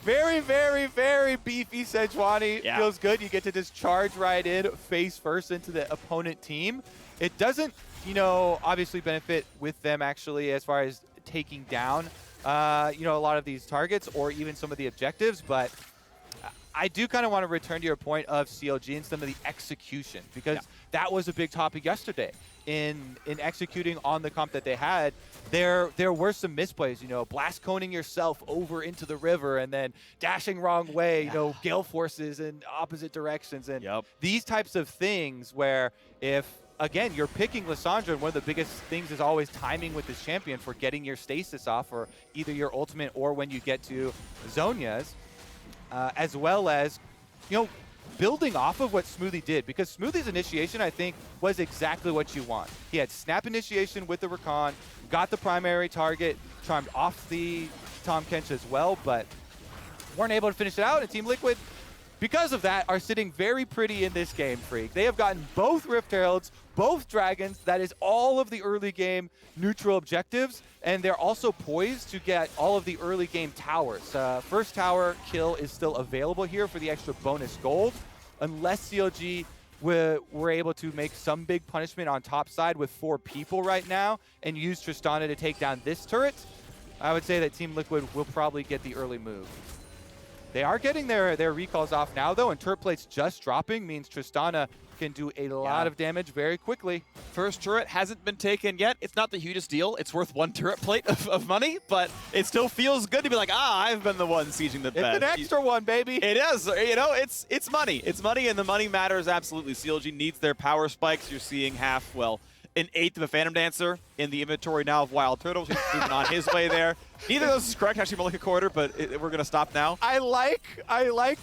Very, very, very beefy Sejuani. Yeah. Feels good. You get to just charge right in, face first into the opponent team. It doesn't, you know, obviously benefit with them actually as far as taking down, you know, a lot of these targets or even some of the objectives, but I do kind of want to return to your point of CLG and some of the execution, because that was a big topic yesterday in executing on the comp that they had. There were some misplays, you know, blast coning yourself over into the river and then dashing wrong way, you know, gale forces in opposite directions, and these types of things where if, again, you're picking Lissandra, and one of the biggest things is always timing with this champion for getting your stasis off, or either your ultimate or when you get to Zhonya's, as well as, you know, building off of what Smoothie did, because Smoothie's initiation, I think, was exactly what you want. He had snap initiation with the Rakan, got the primary target, charmed off the Tahm Kench as well, but weren't able to finish it out, and Team Liquid, because of that, are sitting very pretty in this game, Freak. They have gotten both Rift Heralds, both Dragons. That is all of the early game neutral objectives, and they're also poised to get all of the early game towers. First tower kill is still available here for the extra bonus gold, unless CLG were able to make some big punishment on top side with 4 people right now and use Tristana to take down this turret. I would say that Team Liquid will probably get the early move. They are getting their recalls off now, though, and turret plates just dropping means Tristana can do a lot of damage very quickly. First turret hasn't been taken yet. It's not the hugest deal. It's worth 1 turret plate of money, but it still feels good to be like, I've been the one sieging the best. It's an extra one, baby. It is. You know, it's money. It's money, and the money matters absolutely. CLG needs their power spikes. You're seeing half, well, an eighth of a Phantom Dancer in the inventory now of Wild Turtles. He's moving on his way there. Neither of those is correct. Actually, more like a quarter, but we're going to stop now. I like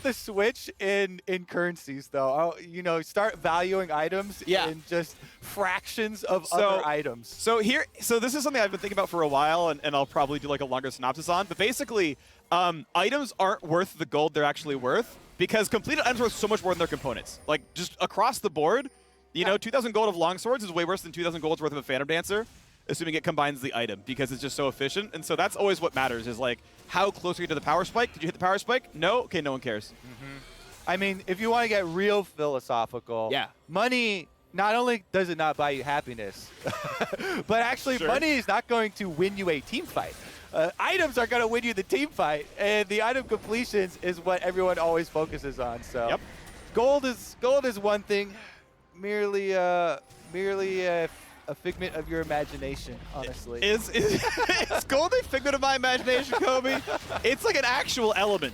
the switch in currencies, though. You know, start valuing items in just fractions of other items. So this is something I've been thinking about for a while, and I'll probably do like a longer synopsis on. But basically, items aren't worth the gold they're actually worth, because completed items are worth so much more than their components. Like, just across the board, you know, 2,000 gold of longswords is way worse than 2,000 gold's worth of a Phantom Dancer, assuming it combines the item, because it's just so efficient. And so that's always what matters, is like, how close are you to the power spike? Did you hit the power spike? No? Okay, no one cares. I mean, if you want to get real philosophical, money, not only does it not buy you happiness, but actually money is not going to win you a team fight. Items are going to win you the team fight, and the item completions is what everyone always focuses on. So gold is one thing. Merely a figment of your imagination, honestly. Is gold a figment of my imagination, Kobe? It's like an actual element.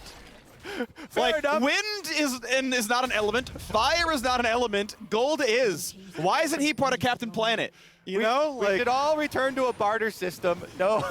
Fair enough. Wind is not an element. Fire is not an element. Gold is. Why isn't he part of Captain Planet? You know, we should all return to a barter system. No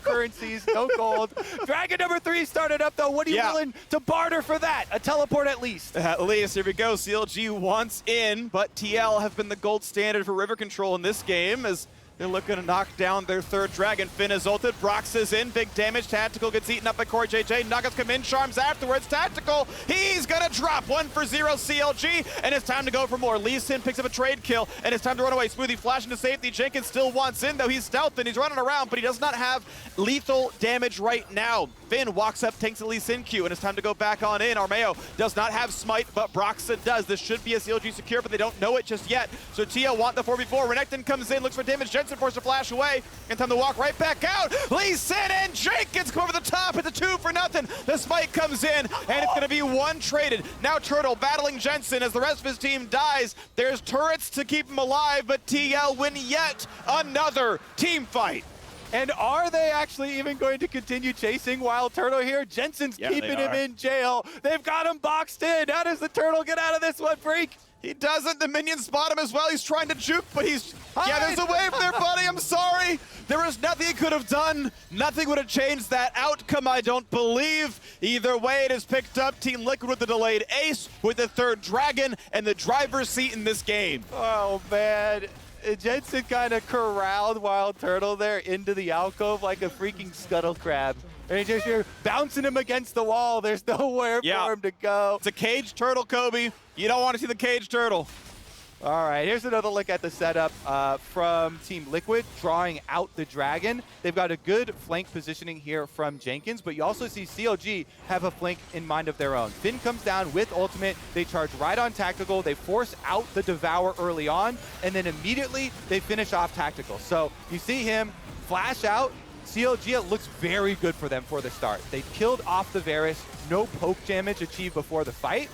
currencies, no gold. Dragon number 3 started up, though. What are you willing to barter for that? A teleport at least. At least. Here we go. CLG wants in, but TL have been the gold standard for river control in this game, as they're looking to knock down their 3rd dragon. Finn is ulted. Brox is in. Big damage. Tactical gets eaten up by Core JJ. Nuggets come in. Charms afterwards. Tactical. He's going to drop 1 for 0 CLG. And it's time to go for more. Lee Sin picks up a trade kill. And it's time to run away. Smoothie flashing to safety. Jenkins still wants in, though. He's stealth and he's running around, but he does not have lethal damage right now. Finn walks up, tanks a Lee Sin Q, and it's time to go back on in. Armeo does not have smite, but Broxton does. This should be a CLG secure, but they don't know it just yet. So TL want the 4v4. Renekton comes in, looks for damage. Jensen forced to flash away, and time to walk right back out. Lee Sin and Jenkins come over the top at the 2 for nothing. The spike comes in, and it's going to be 1 traded. Now Turtle battling Jensen as the rest of his team dies. There's turrets to keep him alive, but TL win yet another team fight. And are they actually even going to continue chasing Wild Turtle here? Jensen's keeping him in jail. They've got him boxed in. How does the Turtle get out of this one, Freak? He doesn't. The minions spot him as well. He's trying to juke, but he's... Yeah, there's a wave there, buddy. I'm sorry. There was nothing he could have done. Nothing would have changed that outcome, I don't believe. Either way, it is picked up. Team Liquid with the delayed ace, with the third dragon, and the driver's seat in this game. Oh, man. Jensen kind of corralled Wild Turtle there into the alcove like a freaking scuttle crab. And he just you're bouncing him against the wall. There's nowhere for him to go. It's a caged turtle, Kobe. You don't want to see the caged turtle. All right, here's another look at the setup from Team Liquid, drawing out the Dragon. They've got a good flank positioning here from Jenkins, but you also see CLG have a flank in mind of their own. Finn comes down with ultimate, they charge right on Tactical, they force out the Devour early on, and then immediately they finish off Tactical. So you see him flash out. CLG, it looks very good for them for the start. They killed off the Varus, no poke damage achieved before the fight.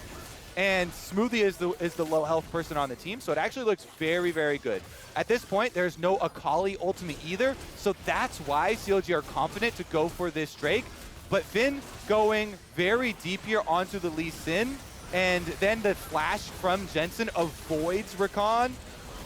And Smoothie is the low health person on the team, so it actually looks very, very good. At this point, there's no Akali ultimate either, so that's why CLG are confident to go for this Drake. But Finn going very deep here onto the Lee Sin, and then the flash from Jensen avoids Rakan,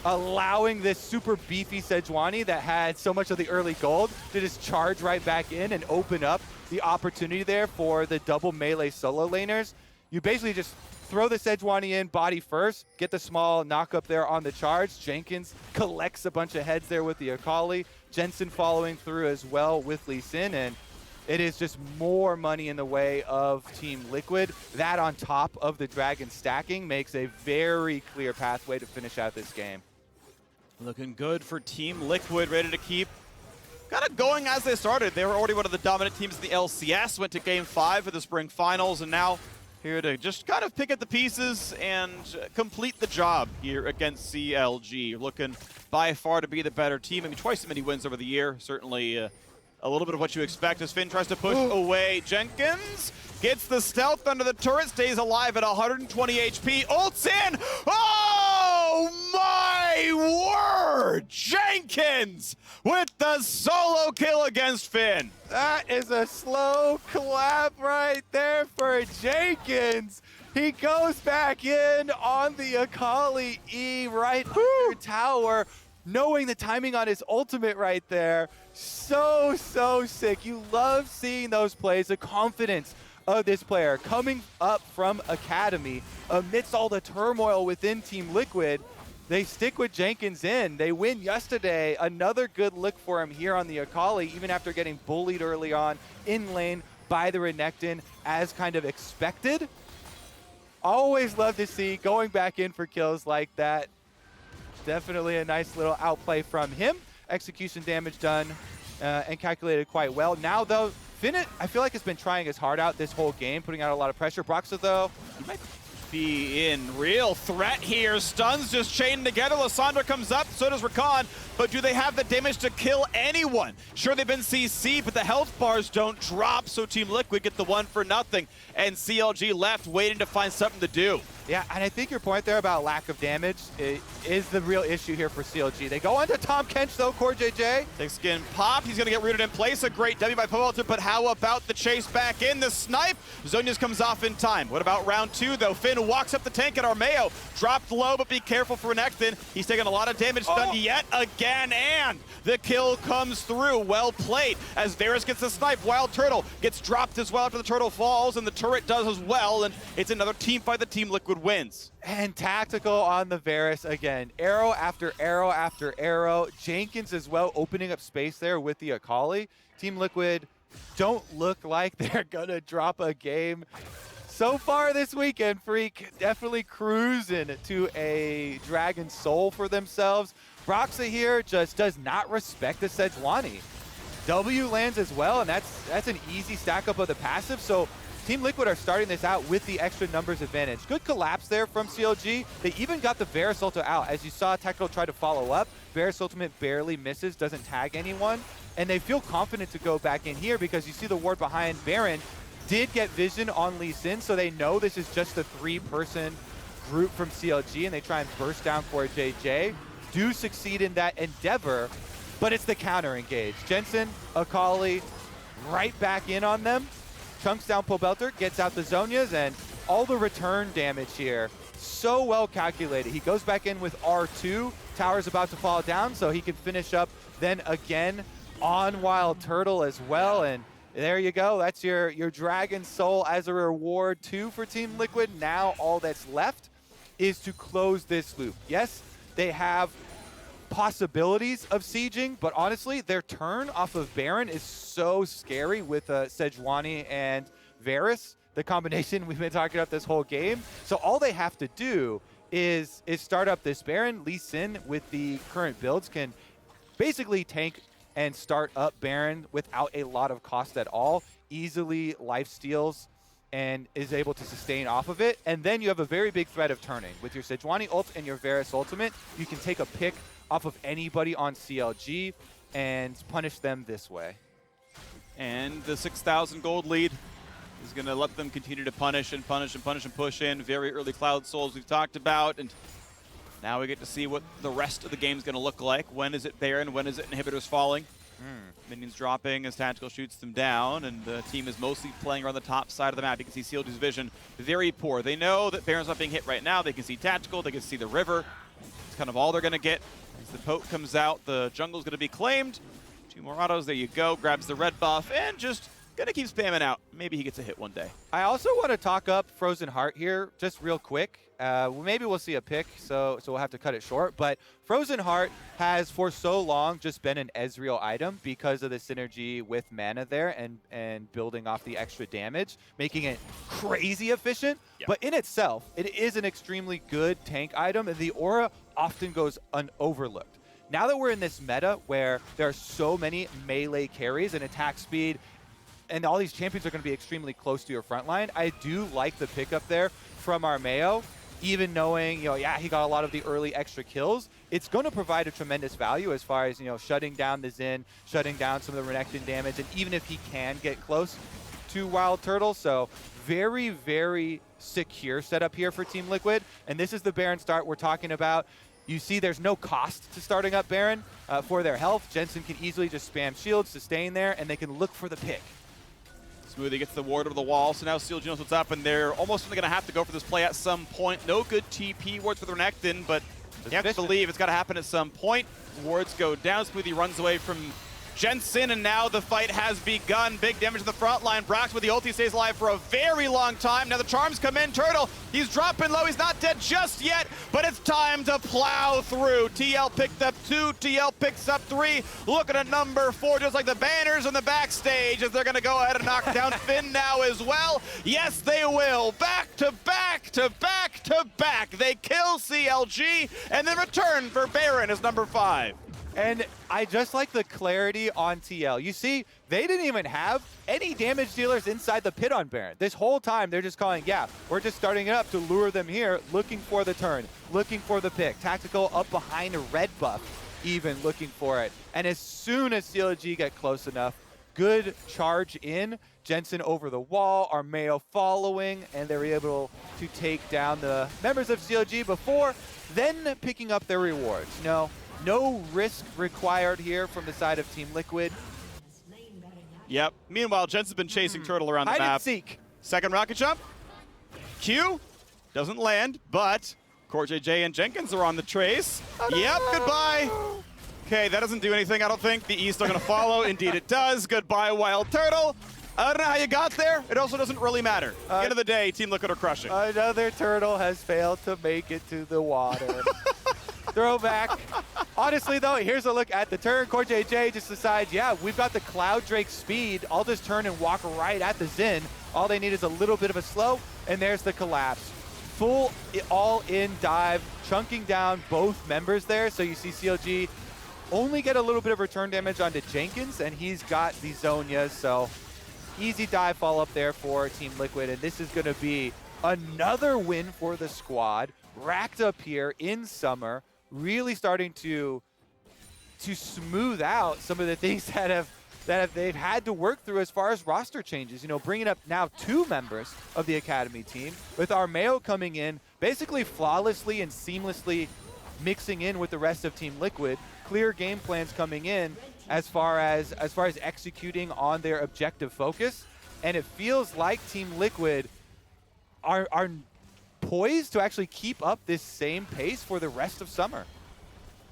allowing this super beefy Sejuani that had so much of the early gold to just charge right back in and open up the opportunity there for the double melee solo laners. You basically just throw the Sejuani in body first, get the small knock up there on the charge. Jenkins collects a bunch of heads there with the Akali. Jensen following through as well with Lee Sin, and it is just more money in the way of Team Liquid. That on top of the Dragon stacking makes a very clear pathway to finish out this game. Looking good for Team Liquid, ready to keep kind of going as they started. They were already one of the dominant teams in the LCS, went to Game 5 of the Spring Finals, and now here to just kind of pick up the pieces and complete the job here against CLG. You're looking by far to be the better team. I mean, twice as many wins over the year. Certainly a little bit of what you expect as Finn tries to push away. Jenkins gets the stealth under the turret, stays alive at 120 HP. Ults in! Oh my word! Jenkins with the solo kill against Finn. That is a slow clap right there for Jenkins. He goes back in on the Akali E right under tower, knowing the timing on his ultimate right there. So sick. You love seeing those plays, the confidence of this player coming up from Academy amidst all the turmoil within Team Liquid. They stick with Jenkins in. They win yesterday. Another good look for him here on the Akali, even after getting bullied early on in lane by the Renekton, as kind of expected. Always love to see going back in for kills like that. Definitely a nice little outplay from him. Execution damage done and calculated quite well. Now, though, Finn, I feel like has been trying his heart out this whole game, putting out a lot of pressure. Broxa, though, he might be in real threat here. Stuns just chained together. Lissandra comes up, so does Rakan. But do they have the damage to kill anyone? Sure, they've been CC, but the health bars don't drop, so Team Liquid get the 1-0. And CLG left waiting to find something to do. Yeah, and I think your point there about lack of damage is the real issue here for CLG. They go on to Tom Kench, though, Core JJ. Thick skin popped. He's going to get rooted in place. A great W by Powelter, but how about the chase back in? The snipe. Zonia's comes off in time. What about round 2, though? Finn walks up the tank at Armeo. Dropped low, but be careful for Renekton. He's taking a lot of damage done yet again, and the kill comes through. Well played as Varus gets the snipe. Wild Turtle gets dropped as well after the turtle falls, and the turret does as well, and it's another team fight. The Team Liquid wins. And Tactical on the Varus again. Arrow after arrow after arrow. Jenkins as well, opening up space there with the Akali. Team Liquid don't look like they're gonna drop a game so far this weekend. Freak definitely cruising to a Dragon Soul for themselves. Broxa here just does not respect the Sejuani. W lands as well, and that's an easy stack up of the passive. So Team Liquid are starting this out with the extra numbers advantage. Good collapse there from CLG. They even got the Varus ultimate out. As you saw, Tactical try to follow up. Varus ultimate barely misses, doesn't tag anyone. And they feel confident to go back in here because you see the ward behind Baron did get vision on Lee Sin, so they know this is just a 3-person group from CLG, and they try and burst down for JJ. Do succeed in that endeavor, but it's the counter engage. Jensen, Akali, right back in on them. Chunks down Pobelter, gets out the Zonias, and all the return damage here. so well calculated. He goes back in with R2. Tower's about to fall down, so he can finish up then again on Wild Turtle as well. And there you go. That's your Dragon Soul as a reward too for Team Liquid. Now all that's left is to close this loop. Yes, they have possibilities of sieging, but honestly, their turn off of Baron is so scary with Sejuani and Varus, the combination we've been talking about this whole game. So all they have to do is start up this Baron. Lee Sin with the current builds can basically tank and start up Baron without a lot of cost at all, easily life steals and is able to sustain off of it. And then you have a very big threat of turning. With your Sejuani ult and your Varus ultimate, you can take a pick off of anybody on CLG and punish them this way. And the 6,000 gold lead is going to let them continue to punish and punish and punish and push in. Very early Cloud Souls we've talked about. And now we get to see what the rest of the game is going to look like. When is it Baron? When is it Inhibitors falling? Minions dropping as Tactical shoots them down, and the team is mostly playing around the top side of the map. You can see CLG's vision very poor. They know that Baron's not being hit right now. They can see Tactical. They can see the river. It's kind of all they're going to get. As the poke comes out, the jungle's going to be claimed. 2 more autos. There you go. Grabs the red buff and just going to keep spamming out. Maybe he gets a hit one day. I also want to talk up Frozen Heart here just real quick. Maybe we'll see a pick, so we'll have to cut it short. But Frozen Heart has for so long just been an Ezreal item because of the synergy with mana there and building off the extra damage, making it crazy efficient. Yeah. But in itself, it is an extremely good tank item, and the aura often goes overlooked. Now that we're in this meta where there are so many melee carries and attack speed, and all these champions are going to be extremely close to your front line, I do like the pickup there from Armeo. Even knowing, yeah, he got a lot of the early extra kills, it's going to provide a tremendous value as far as, shutting down the Xin, shutting down some of the Renekton damage, and even if he can get close to Wild Turtle. So very, very secure setup here for Team Liquid. And this is the Baron start we're talking about. You see there's no cost to starting up Baron for their health. Jensen can easily just spam shields to stay in there, and they can look for the pick. Smoothie gets the ward over the wall, so now CLG knows what's up, and they're almost going to have to go for this play at some point. No good TP wards for the Renekton, but you have to believe it's got to happen at some point. Wards go down, Smoothie runs away from Jensen, and now the fight has begun. Big damage to the front line. Brax with the ulti stays alive for a very long time. Now the charms come in. Turtle, he's dropping low. He's not dead just yet, but it's time to plow through. TL picked up 2. TL picks up 3. Looking at number 4, just like the banners on the backstage, as they're going to go ahead and knock down Finn now as well. Yes, they will. Back to back to back to back. They kill CLG, and then return for Baron as number 5. And I just like the clarity on TL. You see, they didn't even have any damage dealers inside the pit on Baron. This whole time, they're just calling, yeah, we're just starting it up to lure them here, looking for the turn, looking for the pick. Tactical up behind a red buff, even looking for it. And as soon as CLG get close enough, good charge in, Jensen over the wall, Armeo following, and they're able to take down the members of CLG before then picking up their rewards. No risk required here from the side of Team Liquid. Yep. Meanwhile, Jensen's been chasing Turtle around the Hide and map. seek. Second rocket jump. Q doesn't land, but Core JJ and Jenkins are on the trace. Yep, goodbye. Okay, that doesn't do anything, I don't think. The E's still going to follow. Indeed it does. Goodbye, Wild Turtle. I don't know how you got there. It also doesn't really matter. At the end of the day, Team Liquid are crushing. Another turtle has failed to make it to the water. Throwback. Honestly, though, here's a look at the turn. Core JJ just decides, yeah, we've got the Cloud Drake speed. I'll just turn and walk right at the Xin. All they need is a little bit of a slow, and there's the collapse. Full all-in dive, chunking down both members there. So you see CLG only get a little bit of return damage onto Jenkins, and he's got the Zhonya, so easy dive follow-up there for Team Liquid, and this is going to be another win for the squad. Racked up here in summer, really starting to smooth out some of the things they've had to work through as far as roster changes. Bringing up now 2 members of the Academy team, with Armeo coming in basically flawlessly and seamlessly mixing in with the rest of Team Liquid. Clear game plans coming in as far as executing on their objective focus, and it feels like Team Liquid are poised to actually keep up this same pace for the rest of summer.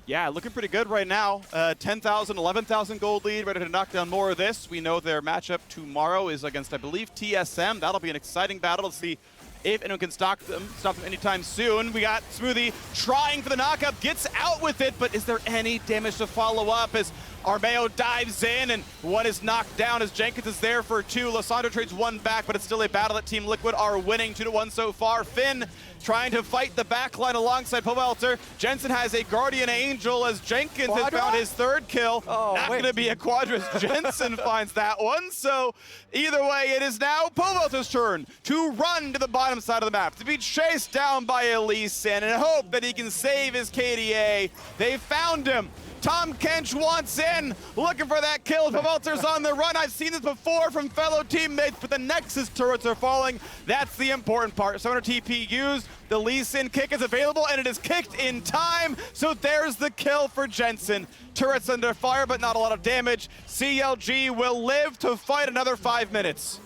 Yeah, looking pretty good right now. 10,000, 11,000 gold lead, ready to knock down more of this. We know their matchup tomorrow is against, I believe, TSM. That'll be an exciting battle to see if anyone can stop them anytime soon. We got Smoothie trying for the knockup, gets out with it, but is there any damage to follow up as Armeo dives in and one is knocked down as Jenkins is there for 2. Lysandro trades 1 back, but it's still a battle that Team Liquid are winning 2-1 so far. Finn trying to fight the backline alongside Pobelter. Jensen has a Guardian Angel as Jenkins has found his 3rd kill. Not going to be a Quadras. Jensen finds that one. So either way, it is now Pobelter's turn to run to the bottom side of the map, to be chased down by Elise and hope that he can save his KDA. They found him. Tom Kench wants in, looking for that kill. Pobelter's on the run. I've seen this before from fellow teammates, but the Nexus turrets are falling. That's the important part. Sonar TP used. The Lee Sin kick is available, and it is kicked in time. So there's the kill for Jensen. Turrets under fire, but not a lot of damage. CLG will live to fight another 5 minutes.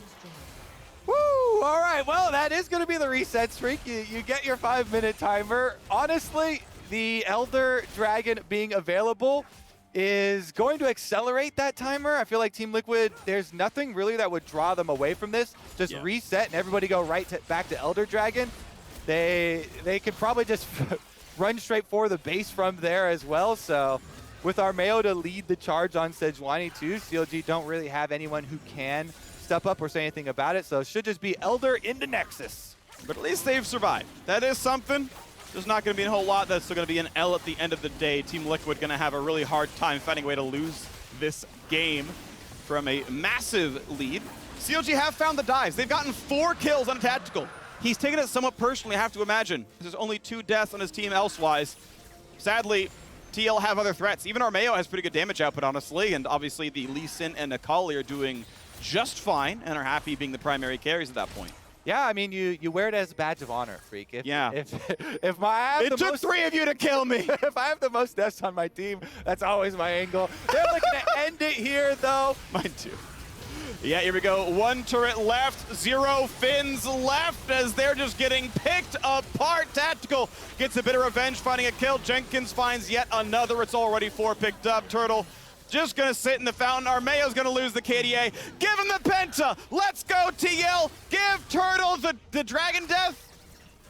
Woo! All right, well, that is going to be the reset streak. You get your 5-minute timer. Honestly, the Elder Dragon being available is going to accelerate that timer. I feel like Team Liquid, there's nothing really that would draw them away from this. Just reset and everybody go back to Elder Dragon. They could probably just run straight for the base from there as well. So with Armeo to lead the charge on Sejuani too, CLG don't really have anyone who can step up or say anything about it. So it should just be Elder into Nexus. But at least they've survived. That is something. There's not going to be a whole lot. That's still going to be an L at the end of the day. Team Liquid going to have a really hard time finding a way to lose this game from a massive lead. CLG have found the dives. They've gotten 4 kills on a tactical. He's taken it somewhat personally, I have to imagine. There's only 2 deaths on his team elsewise. Sadly, TL have other threats. Even Armeo has pretty good damage output, honestly, and obviously the Lee Sin and Akali are doing just fine and are happy being the primary carries at that point. Yeah, I mean, you wear it as a badge of honor, Freak. If It took 3 of you to kill me. If I have the most deaths on my team, that's always my angle. They're looking to end it here, though. Mine too. Yeah, here we go. 1 turret left, 0 Finns left as they're just getting picked apart. Tactical gets a bit of revenge, finding a kill. Jenkins finds yet another. It's already 4 picked up. Turtle just going to sit in the fountain. Armeo's going to lose the KDA. Give him the Penta. Let's go, TL. Give Turtle the Dragon Death.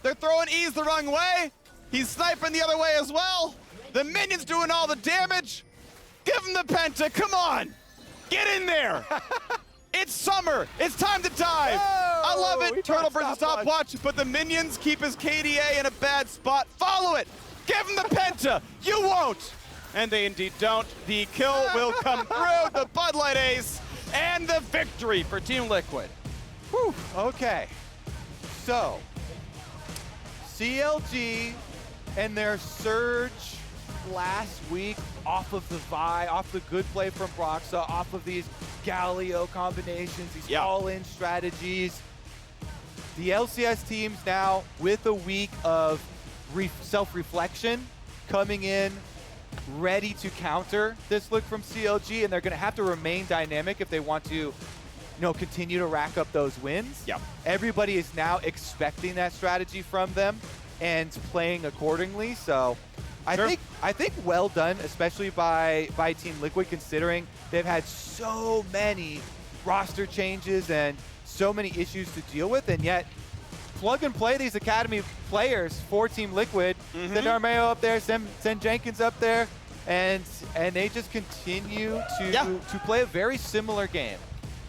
They're throwing E's the wrong way. He's sniping the other way as well. The minion's doing all the damage. Give him the Penta. Come on. Get in there. It's summer. It's time to dive. I love it. Turtle versus stopwatch, but the minions keep his KDA in a bad spot. Follow it. Give him the Penta. You won't. And they indeed don't. The kill will come through, the Bud Light ace, and the victory for Team Liquid. Whew, okay. So, CLG and their surge last week off of the Vi, off the good play from Broxa, off of these Galio combinations, these all-in strategies. The LCS teams now, with a week of self-reflection, coming in ready to counter this look from CLG, and they're going to have to remain dynamic if they want to, continue to rack up those wins. Yeah. Everybody is now expecting that strategy from them and playing accordingly. So I think well done, especially by Team Liquid, considering they've had so many roster changes and so many issues to deal with, and yet plug and play these academy players for Team Liquid. Send Armeo up there, send Jenkins up there, and they just continue to play a very similar game.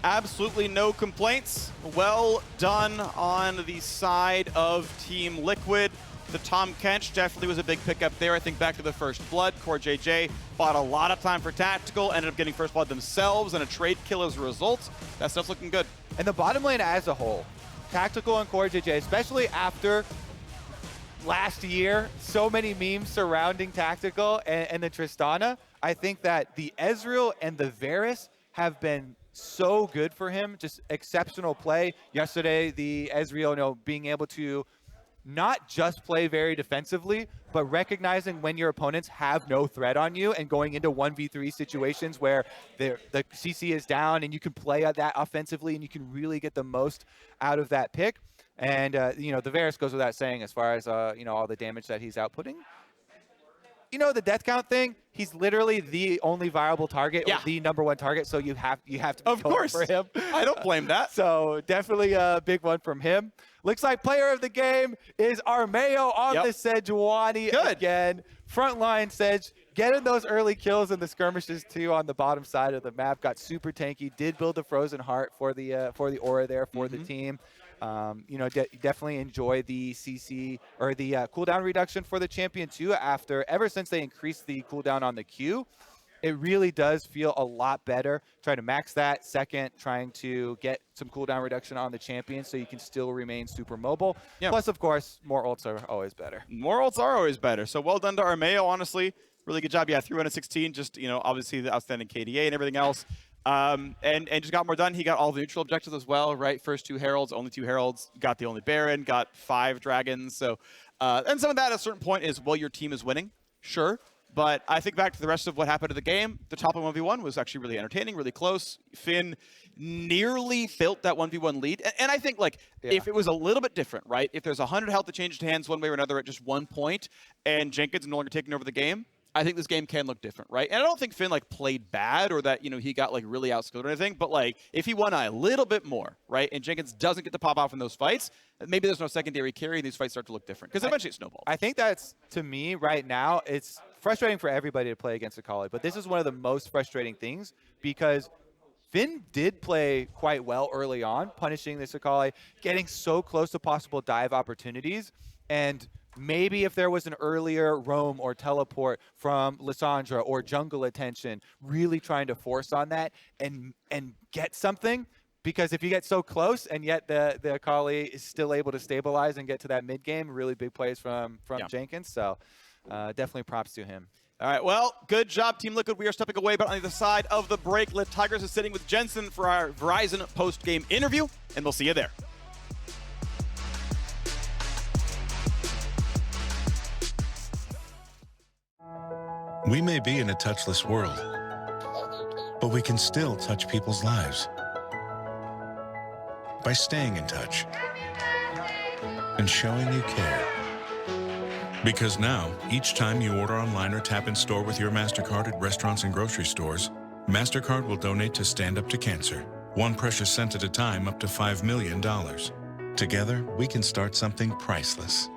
Absolutely no complaints. Well done on the side of Team Liquid. The Tom Kench definitely was a big pickup there. I think back to the first blood. Core JJ bought a lot of time for tactical, ended up getting first blood themselves and a trade kill as a result. That stuff's looking good. And the bottom lane as a whole, Tactical and Core JJ, especially after last year, so many memes surrounding Tactical and the Tristana. I think that the Ezreal and the Varus have been so good for him. Just exceptional play. Yesterday, the Ezreal, being able to not just play very defensively, but recognizing when your opponents have no threat on you and going into 1v3 situations where the CC is down and you can play that offensively and you can really get the most out of that pick. And, you know, the Varus goes without saying as far as, you know, all the damage that he's outputting. You know, the death count thing, he's literally the only viable target, or the #1 target, so you have to be Of going course. for him. I don't blame that. So definitely a big one from him. Looks like player of the game is Armeo on the Sejuani again. Frontline Sedge getting those early kills in the skirmishes too on the bottom side of the map. Got super tanky. Did build a frozen heart for the aura there for the team. You know, definitely enjoy the CC or the cooldown reduction for the champion too. Ever since they increased the cooldown on the Q, it really does feel a lot better. Trying to max that second, trying to get some cooldown reduction on the champion so you can still remain super mobile. Plus, of course, more ults are always better. More ults are always better. So well done to Armeo, honestly. Really good job. Yeah, 316, just, you know, obviously the outstanding KDA and everything else. And just got more done. He got all the neutral objectives as well, right? First 2 Heralds, only 2 Heralds. Got the only Baron, got 5 Dragons. So, and some of that at a certain point is, well, your team is winning. Sure. But I think back to the rest of what happened to the game, the top of 1v1 was actually really entertaining, really close. Finn nearly felt that 1v1 lead. And I think, like, if it was a little bit different, right? If there's 100 health that changed hands one way or another at just 1 point, and Jenkins is no longer taking over the game, I think this game can look different, right? And I don't think Finn, like, played bad or that, you know, he got, like, really outskilled or anything. But, like, if he won a little bit more, right, and Jenkins doesn't get to pop off in those fights, maybe there's no secondary carry and these fights start to look different. Because eventually it snowballs. I think that's, to me, right now, it's frustrating for everybody to play against Akali. But this is one of the most frustrating things because Finn did play quite well early on, punishing this Akali, getting so close to possible dive opportunities. And maybe if there was an earlier roam or teleport from Lissandra or jungle attention, really trying to force on that and get something. Because if you get so close and yet the Akali is still able to stabilize and get to that mid game, really big plays from Jenkins. So definitely props to him. All right, well, good job, Team Liquid. We are stepping away, but on the other side of the break, Lit Tigers is sitting with Jensen for our Verizon post-game interview, and we'll see you there. We may be in a touchless world, but we can still touch people's lives by staying in touch and showing you care. Because now, each time you order online or tap in store with your MasterCard at restaurants and grocery stores, MasterCard will donate to Stand Up to Cancer, 1 precious cent at a time up to $5 million. Together, we can start something priceless.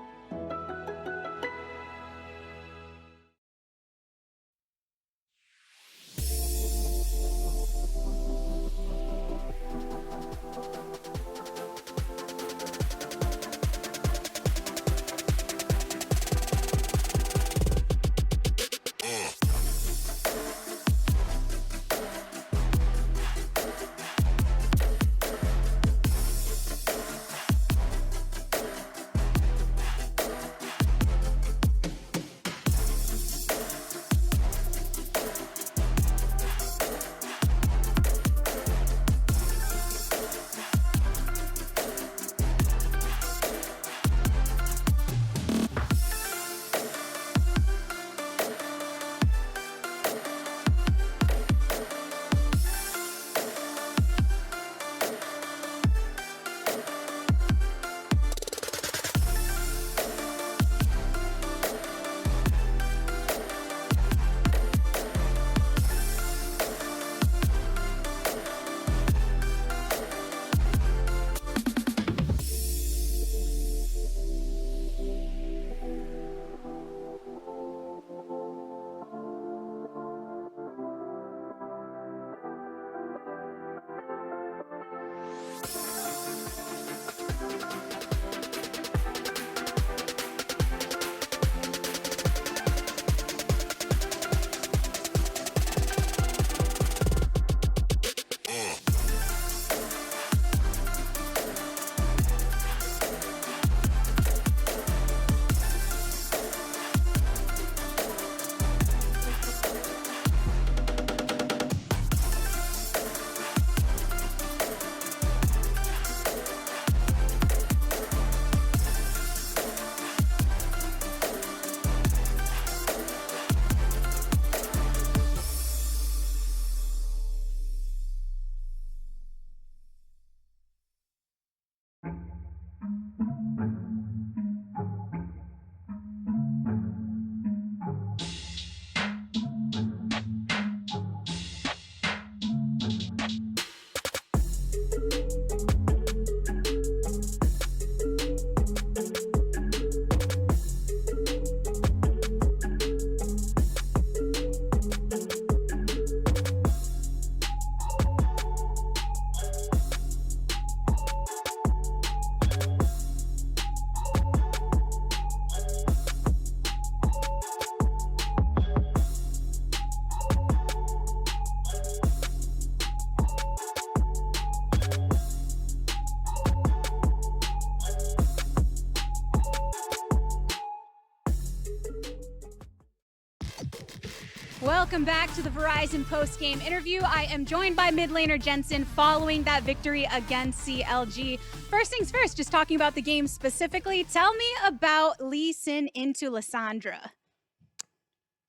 Welcome back to the Verizon post-game interview. I am joined by mid laner Jensen following that victory against CLG. First things first, just talking about the game specifically, tell me about Lee Sin into Lissandra.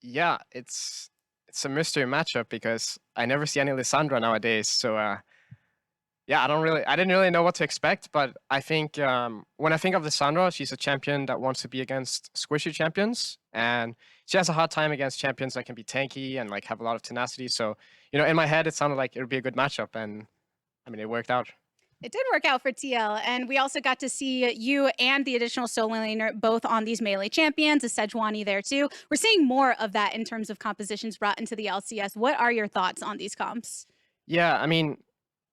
Yeah, it's a mystery matchup because I never see any Lissandra nowadays. So yeah, I didn't really know what to expect, but I think when I think of Lissandra, she's a champion that wants to be against squishy champions, and she has a hard time against champions that can be tanky and like have a lot of tenacity. So, you know, in my head, it sounded like it would be a good matchup, and I mean, it worked out. It did work out for TL, and we also got to see you and the additional solo laner both on these melee champions, a Sejuani there too. We're seeing more of that in terms of compositions brought into the LCS. What are your thoughts on these comps? Yeah, I mean,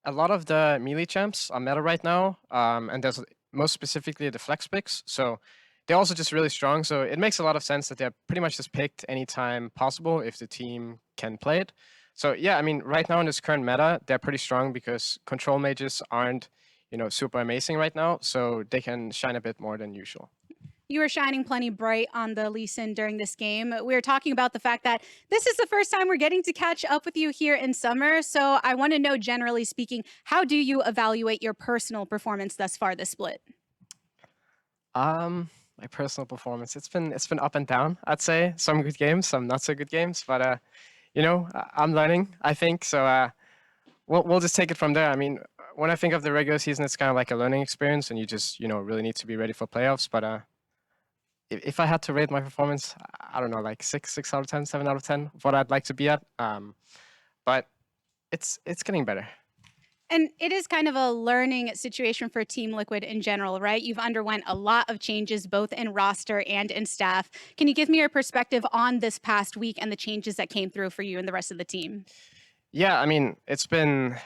a lot of the melee champs are meta right now, and there's most specifically the flex picks. So they're also just really strong. So it makes a lot of sense that they're pretty much just picked anytime possible if the team can play it. So yeah, I mean, right now in this current meta, they're pretty strong because control mages aren't, you know, super amazing right now. So they can shine a bit more than usual. You were shining plenty bright on the Lee Sin during this game. We were talking about the fact that this is the first time we're getting to catch up with you here in summer. So I want to know, generally speaking, how do you evaluate your personal performance thus far this split? My personal performance, it's been up and down, I'd say. Some good games, some not so good games, but you know, I'm learning, I think. So we'll just take it from there. I mean, when I think of the regular season, it's kind of like a learning experience, and you just, you know, really need to be ready for playoffs. But if I had to rate my performance, I don't know, like 6 out of 10, 7 out of 10, what I'd like to be at. But it's getting better. And it is kind of a learning situation for Team Liquid in general, right? You've underwent a lot of changes, both in roster and in staff. Can you give me your perspective on this past week and the changes that came through for you and the rest of the team? Yeah, I mean, it's been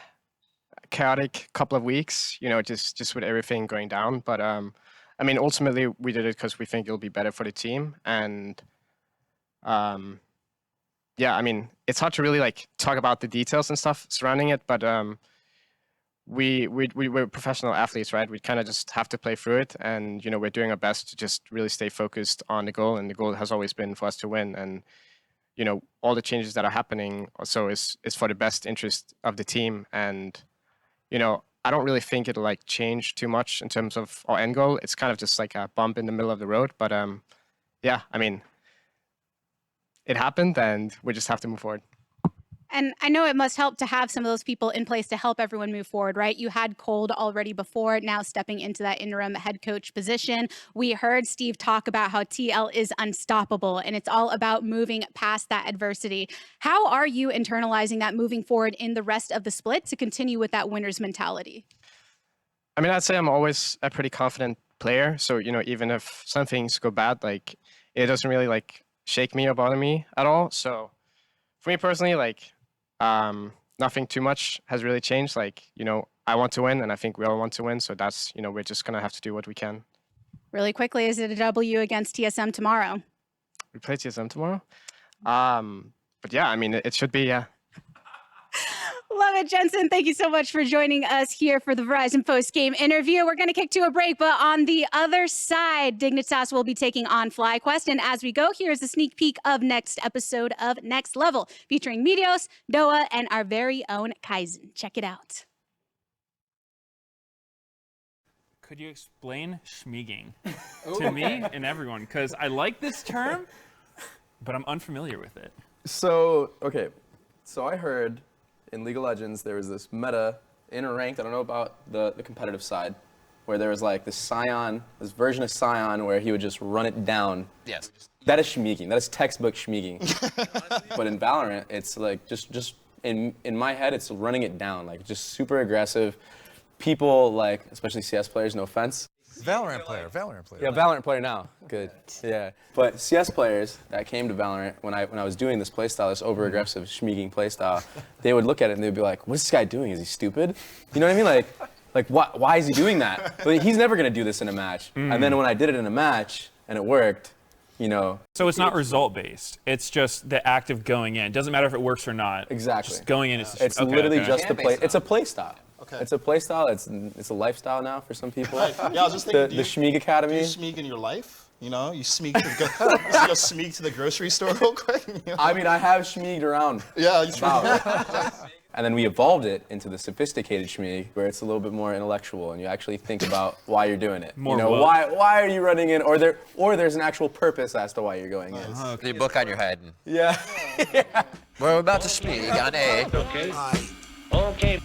a chaotic couple of weeks, you know, just with everything going down. But I mean, ultimately, we did it because we think it'll be better for the team. And yeah, I mean, it's hard to really like talk about the details and stuff surrounding it, but we're professional athletes, right? We kind of just have to play through it, and you know, we're doing our best to just really stay focused on the goal, and the goal has always been for us to win. And you know, all the changes that are happening also is for the best interest of the team. And you know, I don't really think it'll like change too much in terms of our end goal. It's kind of just like a bump in the middle of the road. But yeah, I mean, it happened, and we just have to move forward. And I know it must help to have some of those people in place to help everyone move forward, right? You had Cold already before, now stepping into that interim head coach position. We heard Steve talk about how TL is unstoppable, and it's all about moving past that adversity. How are you internalizing that moving forward in the rest of the split to continue with that winner's mentality? I mean, I'd say I'm always a pretty confident player. So, you know, even if some things go bad, like it doesn't really like shake me or bother me at all. So for me personally, like, nothing too much has really changed. Like, you know, I want to win, and I think we all want to win. So that's, you know, we're just going to have to do what we can. Really quickly, is it a W against TSM tomorrow? We play TSM tomorrow. But yeah, I mean, it should be, yeah. Love it, Jensen. Thank you so much for joining us here for the Verizon post-game interview. We're going to kick to a break, but on the other side, Dignitas will be taking on FlyQuest. And as we go, here's a sneak peek of next episode of Next Level, featuring Meteos, Doa, and our very own Kaizen. Check it out. Could you explain schmeeging to me and everyone? Because I like this term, but I'm unfamiliar with it. So, okay. So I heard in League of Legends there was this meta in ranked, I don't know about the competitive side, where there was like this Scion, this version of Scion where he would just run it down. Yes. That is schmeeging. That is textbook schmeeging. But in Valorant, it's like just in my head, it's running it down, like just super aggressive. People like, especially CS players, no offense. Valorant player. Yeah, Valorant player now. Good. Yeah. But CS players that came to Valorant when I was doing this playstyle, this over-aggressive schmeeging playstyle, they would look at it and they'd be like, "What's this guy doing? Is he stupid?" You know what I mean? Like why is he doing that? But he's never gonna do this in a match. And then when I did it in a match and it worked, you know. So it's not result-based. It's just the act of going in. It doesn't matter if it works or not. Exactly. Just going in is. It's okay, literally okay. just the play. It's a playstyle. Okay. It's a playstyle. It's a lifestyle now for some people. Right. Yeah, I was just thinking, the Schmeeg Academy. Do you schmeeg in your life? You know, you sneak to the, go sneak to the grocery store real quick. You know? I mean, I have schmeeged around. Yeah, And then we evolved it into the sophisticated schmeeg, where it's a little bit more intellectual, and you actually think about why you're doing it. More you know, woke. why are you running in, or there's an actual purpose as to why you're going in. The book on your head. Yeah. We're about to speak on A. Okay.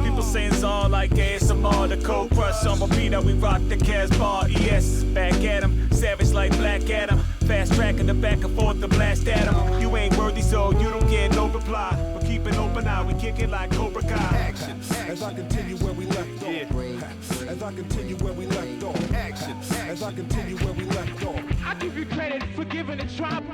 People saying it's all like ASMR, the cold crush on my beat, how we rock the Casbah. ES back at him, savage like Black Adam. Fast tracking the back and forth to blast at him. You ain't worthy, so you don't get no reply. But keep an open eye, we kick it like Cobra Kai. Action, as I continue where we left off. As I continue where we left off. Action, as I continue where we left off. I give you credit for giving it trouble.